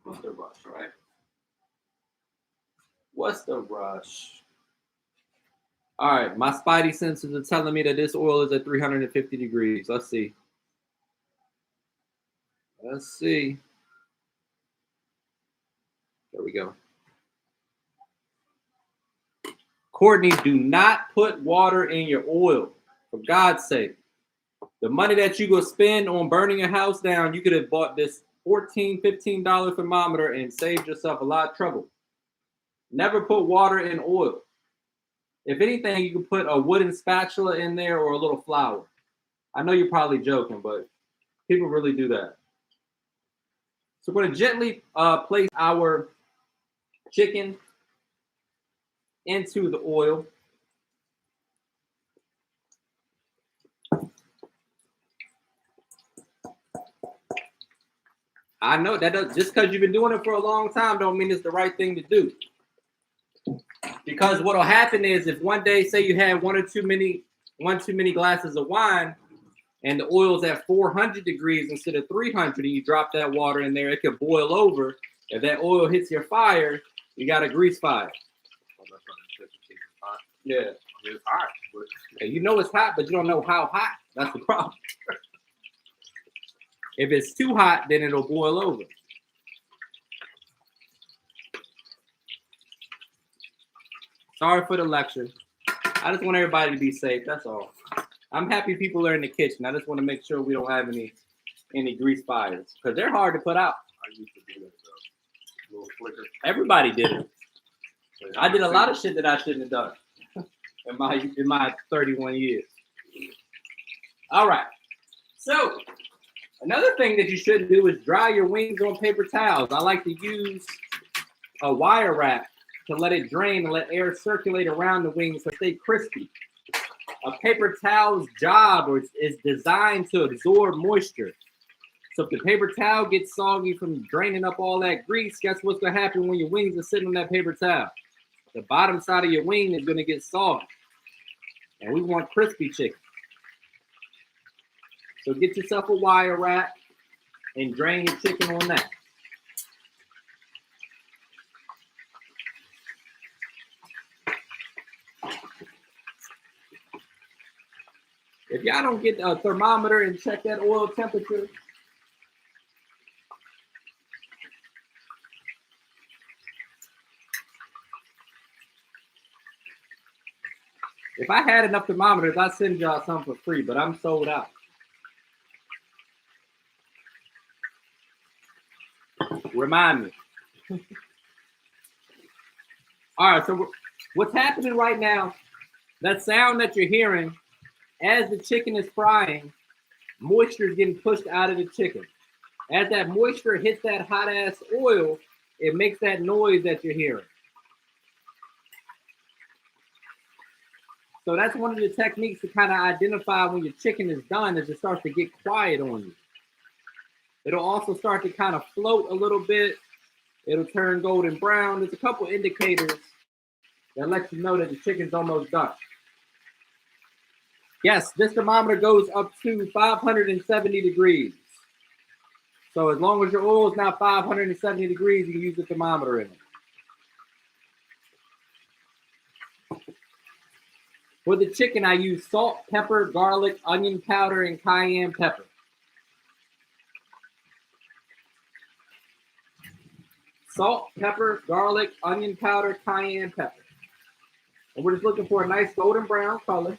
What's the rush, right? What's the rush? All right, my spidey senses are telling me that this oil is at 350 degrees. Let's see. Let's see. There we go. Courtney, do not put water in your oil, for God's sake. The money that you go spend on burning your house down, you could have bought this $14, $15 thermometer and saved yourself a lot of trouble. Never put water in oil. If anything, you can put a wooden spatula in there or a little flour. I know you're probably joking, but people really do that. So we're going to gently place our chicken into the oil. I know that just because you've been doing it for a long time don't mean it's the right thing to do. Because what'll happen is if one day, say you had one too many glasses of wine and the oil's at 400 degrees instead of 300 and you drop that water in there, it could boil over. If that oil hits your fire, you got a grease fire. Yeah. It's hot. Yeah, you know it's hot, but you don't know how hot. That's the problem. If it's too hot, then it'll boil over. Sorry for the lecture. I just want everybody to be safe. That's all. I'm happy people are in the kitchen. I just want to make sure we don't have any grease fires because they're hard to put out. I used to do that though. Little flicker. Everybody did it. I did a lot of shit that I shouldn't have done in my 31 years. All right. So another thing that you shouldn't do is dry your wings on paper towels. I like to use a wire wrap to let it drain and let air circulate around the wings to stay crispy. A paper towel's job is designed to absorb moisture. So if the paper towel gets soggy from draining up all that grease, guess what's going to happen when your wings are sitting on that paper towel? The bottom side of your wing is going to get soggy. And we want crispy chicken. So get yourself a wire wrap and drain your chicken on that. If y'all don't get a thermometer and check that oil temperature, if I had enough thermometers, I'd send y'all some for free, but I'm sold out. Remind me. All right, so what's happening right now, that sound that you're hearing, as the chicken is frying, moisture is getting pushed out of the chicken. As that moisture hits that hot ass oil, it makes that noise that you're hearing. So that's one of the techniques to kind of identify when your chicken is done, is it starts to get quiet on you. It'll also start to kind of float a little bit. It'll turn golden brown. There's a couple indicators that let you know that the chicken's almost done. Yes, this thermometer goes up to 570 degrees. So as long as your oil is now 570 degrees, you can use the thermometer in it. For the chicken, I use salt, pepper, garlic, onion powder, and cayenne pepper. Salt, pepper, garlic, onion powder, cayenne pepper. And we're just looking for a nice golden brown color.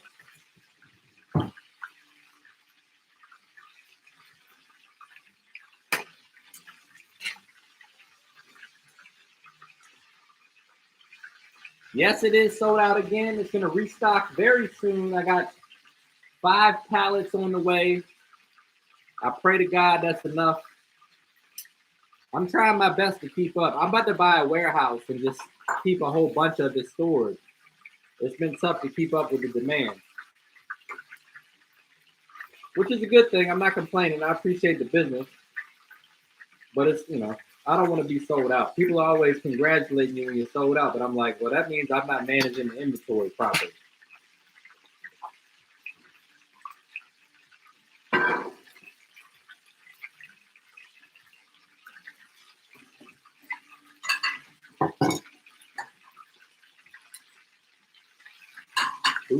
Yes, it is sold out again. It's going to restock very soon. I got 5 pallets on the way. I pray to God that's enough. I'm trying my best to keep up. I'm about to buy a warehouse and just keep a whole bunch of it stored. It's been tough to keep up with the demand, which is a good thing. I'm not complaining. I appreciate the business, but it's, I don't want to be sold out. People are always congratulating you when you're sold out, but I'm like, well, that means I'm not managing the inventory properly.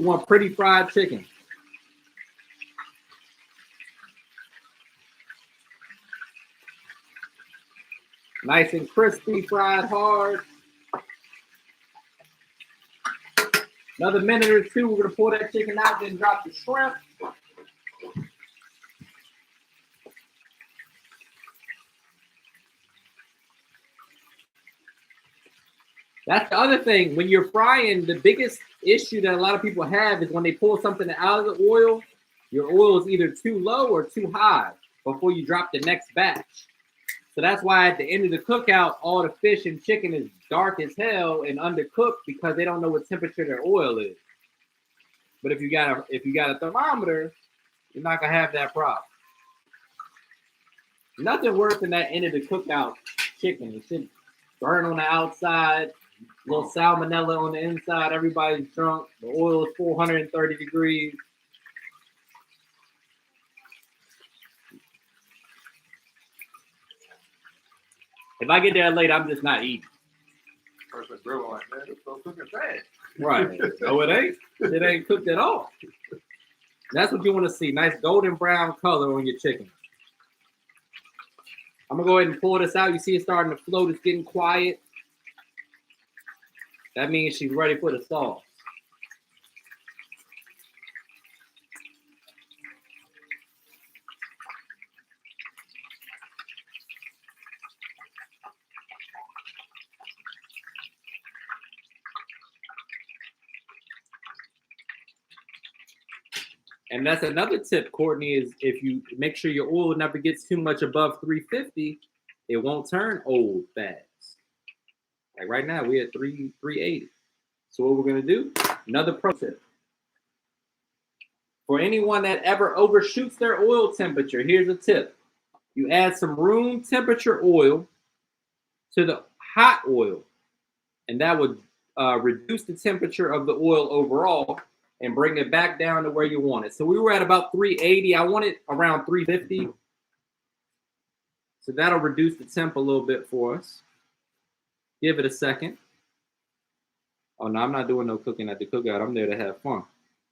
We want pretty fried chicken. Nice and crispy, fried hard. Another minute or two, we're gonna pull that chicken out, then drop the shrimp. That's the other thing. When you're frying, the biggest issue that a lot of people have is when they pull something out of the oil, your oil is either too low or too high before you drop the next batch. So that's why at the end of the cookout, all the fish and chicken is dark as hell and undercooked because they don't know what temperature their oil is. But if you got a thermometer, you're not gonna have that problem. Nothing worse than that end of the cookout chicken. It should burn on the outside, a little salmonella on the inside. Everybody's drunk. The oil is 430 degrees. If I get there late, I'm just not eating. Person grilling like, man, it's so cooking fast. Right. No, it ain't. It ain't cooked at all. That's what you want to see. Nice golden brown color on your chicken. I'm going to go ahead and pull this out. You see it starting to float. It's getting quiet. That means she's ready for the sauce. And that's another tip, Courtney, is if you make sure your oil never gets too much above 350, it won't turn old fast. Like right now, we're at 380. So what we're going to do, another pro tip. For anyone that ever overshoots their oil temperature, here's a tip. You add some room temperature oil to the hot oil, and that would reduce the temperature of the oil overall and bring it back down to where you want it. So we were at about 380. I want it around 350. So that'll reduce the temp a little bit for us. Give it a second. Oh, no, I'm not doing no cooking at the cookout. I'm there to have fun.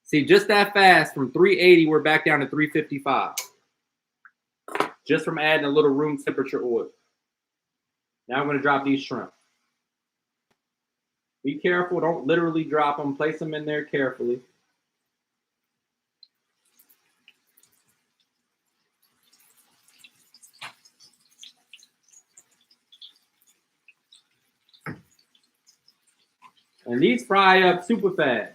See, just that fast, from 380, we're back down to 355. Just from adding a little room temperature oil. Now I'm going to drop these shrimp. Be careful. Don't literally drop them. Place them in there carefully. And these fry up super fast.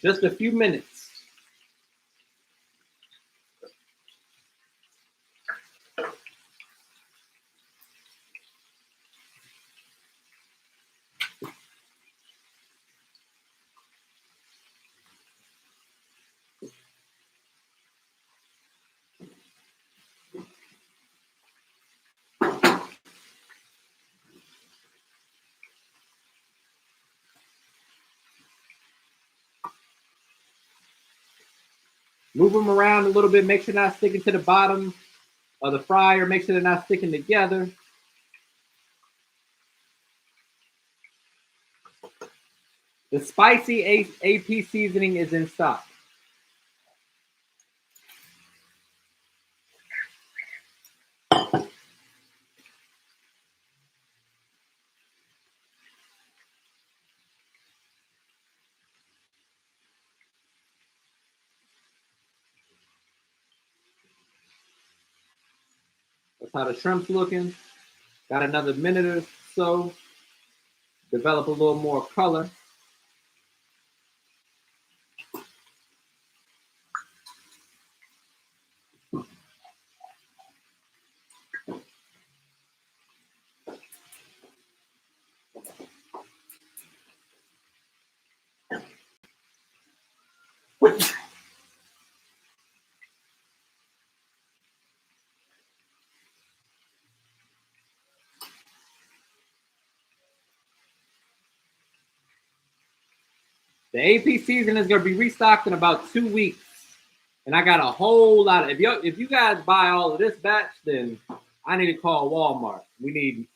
Just a few minutes. Move them around a little bit. Make sure they're not sticking to the bottom of the fryer. Make sure they're not sticking together. The spicy AP seasoning is in stock. That's how the shrimp's looking. Got another minute or so. Develop a little more color. The AP season is going to be restocked in about 2 weeks. And I got a whole lot of, if you guys buy all of this batch, then I need to call Walmart. We need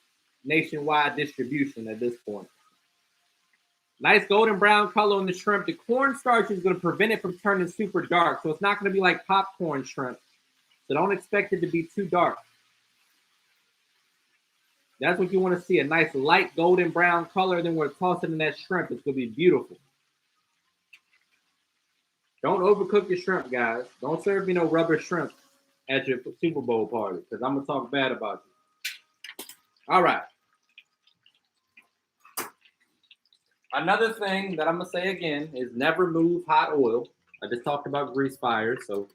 nationwide distribution at this point. Nice golden brown color on the shrimp. The cornstarch is going to prevent it from turning super dark, so it's not going to be like popcorn shrimp. So don't expect it to be too dark. That's what you want to see, a nice light golden brown color. Then we're tossing in that shrimp. It's going to be beautiful. Don't overcook your shrimp, guys. Don't serve me no rubber shrimp at your Super Bowl party, because I'm going to talk bad about you. All right. Another thing that I'm going to say again is never move hot oil. I just talked about grease fires, so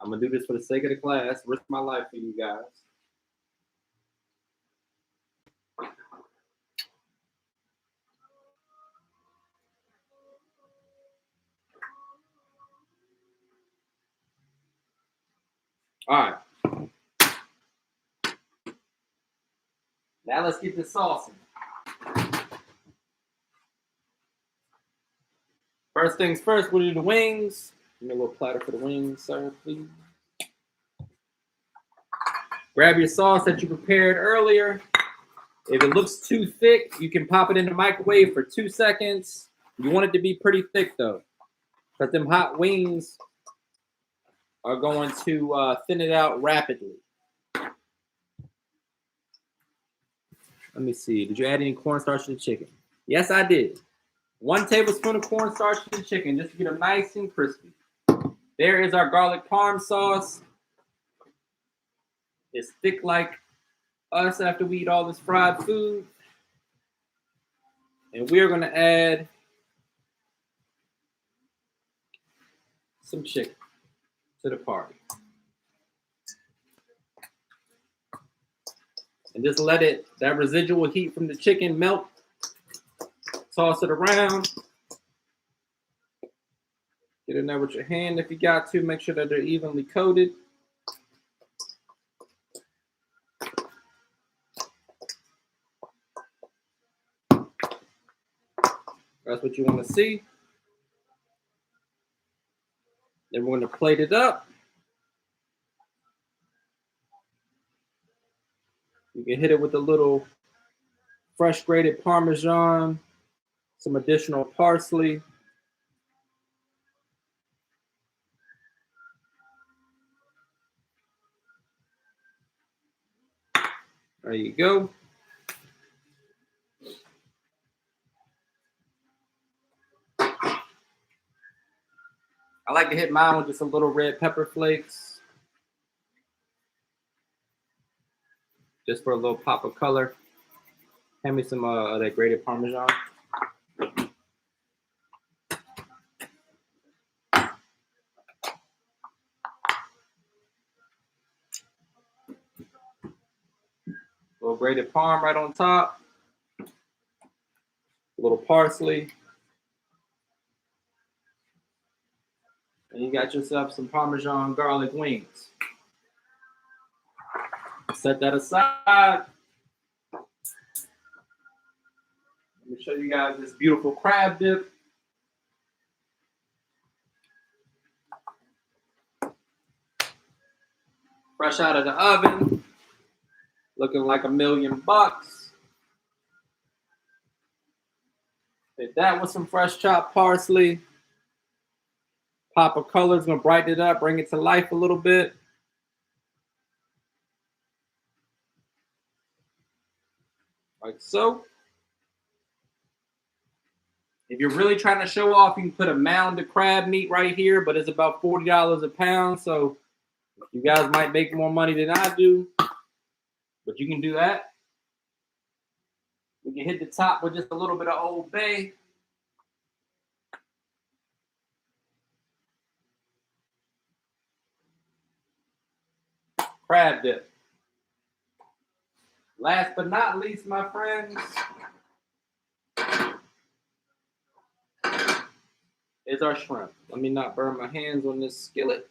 I'm going to do this for the sake of the class. Risk my life for you guys. All right. Now let's get this sauce in. First things first, we'll do the wings. Give me a little platter for the wings, sir, please. Grab your sauce that you prepared earlier. If it looks too thick, you can pop it in the microwave for 2 seconds. You want it to be pretty thick, though, because them hot wings are going to thin it out rapidly. Let me see. Did you add any cornstarch to the chicken? Yes, I did. 1 tablespoon of cornstarch to the chicken just to get them nice and crispy. There is our garlic parm sauce. It's thick like us after we eat all this fried food. And we're going to add some chicken to the party. And just let that residual heat from the chicken melt. Toss it around. Get in there with your hand if you got to. Make sure that they're evenly coated. That's what you want to see. Then we're going to plate it up. You can hit it with a little fresh grated Parmesan, some additional parsley. There you go. I like to hit mine with just a little red pepper flakes, just for a little pop of color. Hand me some of that grated Parmesan. A little grated parm right on top. A little parsley. And you got yourself some Parmesan garlic wings. Set that aside. Let me show you guys this beautiful crab dip. Fresh out of the oven. Looking like $1,000,000. Hit that with some fresh chopped parsley. Pop of color is going to brighten it up, bring it to life a little bit. Like so. If you're really trying to show off, you can put a mound of crab meat right here, but it's about $40 a pound. So you guys might make more money than I do, but you can do that. We can hit the top with just a little bit of Old Bay. Crab dip. Last but not least, my friends, is our shrimp. Let me not burn my hands on this skillet.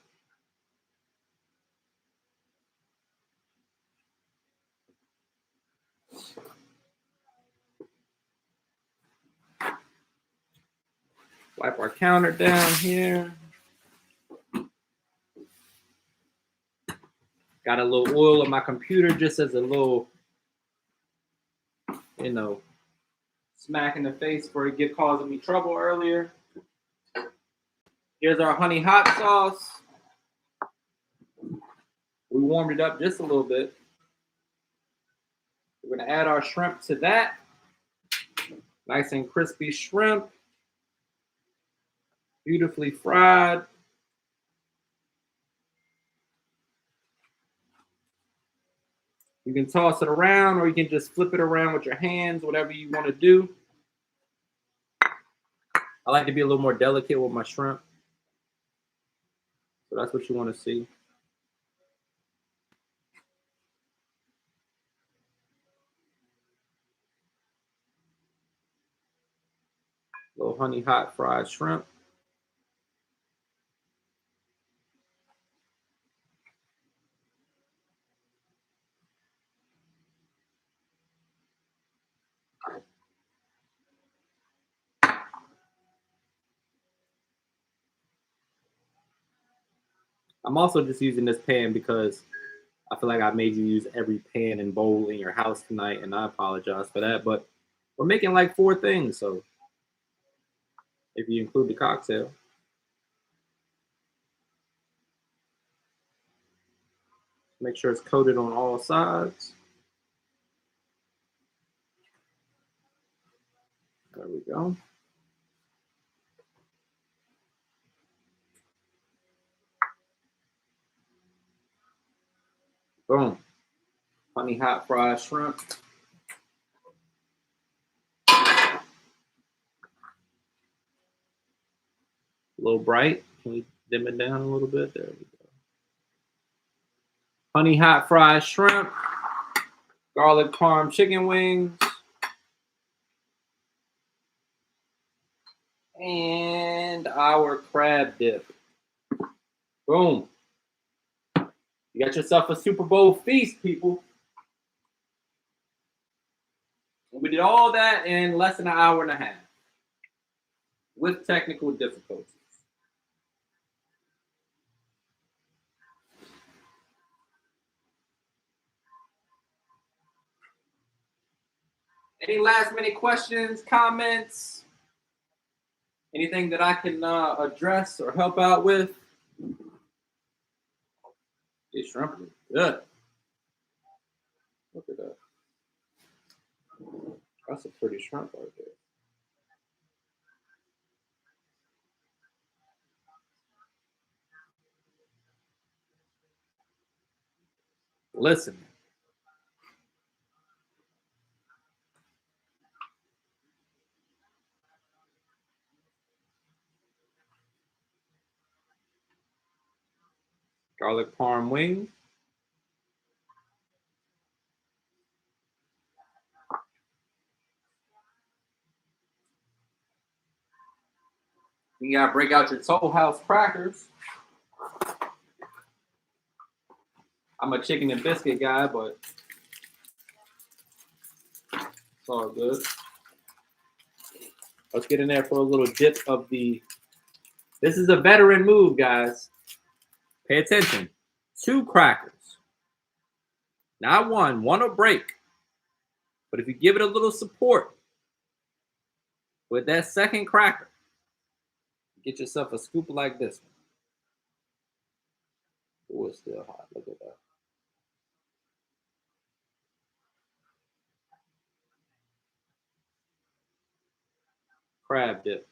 Wipe our counter down here. Got a little oil on my computer just as a little smack in the face for it causing me trouble earlier. Here's our honey hot sauce. We warmed it up just a little bit. We're going to add our shrimp to that. Nice and crispy shrimp. Beautifully fried. You can toss it around or you can just flip it around with your hands, whatever you want to do. I like to be a little more delicate with my shrimp. So that's what you want to see. Little honey hot fried shrimp. I'm also just using this pan because I feel like I made you use every pan and bowl in your house tonight, and I apologize for that. But we're making like 4 things, so if you include the cocktail. Make sure it's coated on all sides. There we go. Boom. Honey hot fried shrimp. A little bright. Can we dim it down a little bit? There we go. Honey hot fried shrimp. Garlic parm chicken wings. And our crab dip. Boom. You got yourself a Super Bowl feast, people. We did all that in less than an hour and a half with technical difficulties. Any last minute questions, comments? Anything that I can address or help out with? This shrimp is good. Look at that. That's a pretty shrimp right there. Listen. Garlic parm wings. You gotta break out your Toll House crackers. I'm a chicken and biscuit guy, but it's all good. Let's get in there for a little dip of the. This is a veteran move, guys. Pay attention. 2 crackers. Not one. One will break. But if you give it a little support with that second cracker, get yourself a scoop like this one. Oh, it's still hot. Look at that. Crab dip.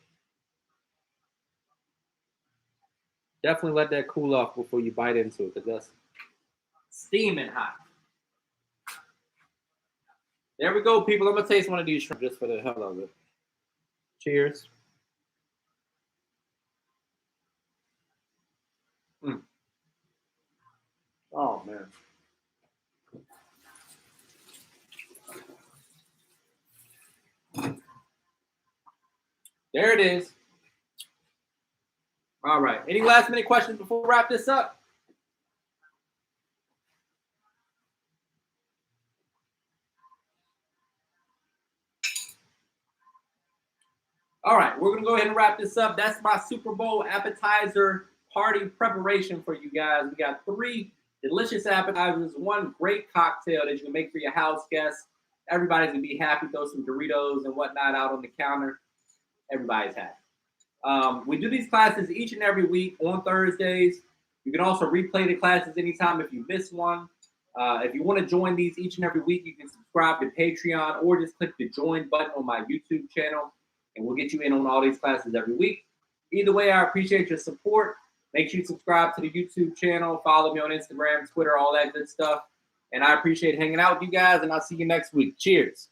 Definitely let that cool off before you bite into it, because that's steaming hot. There we go, people. I'm going to taste one of these shrimp just for the hell of it. Cheers. Oh, man. There it is. All right. Any last minute questions before we wrap this up? All right. We're going to go ahead and wrap this up. That's my Super Bowl appetizer party preparation for you guys. We got 3 delicious appetizers, 1 great cocktail that you can make for your house guests. Everybody's gonna be happy. Throw some Doritos and whatnot out on the counter. Everybody's happy. We do these classes each and every week on Thursdays. You can also replay the classes anytime if you miss one. If you want to join these each and every week, you can subscribe to Patreon or just click the join button on my YouTube channel, and we'll get you in on all these classes every week. Either way, I appreciate your support. Make sure you subscribe to the YouTube channel, follow me on Instagram, Twitter, all that good stuff. And I appreciate hanging out with you guys, and I'll see you next week. Cheers.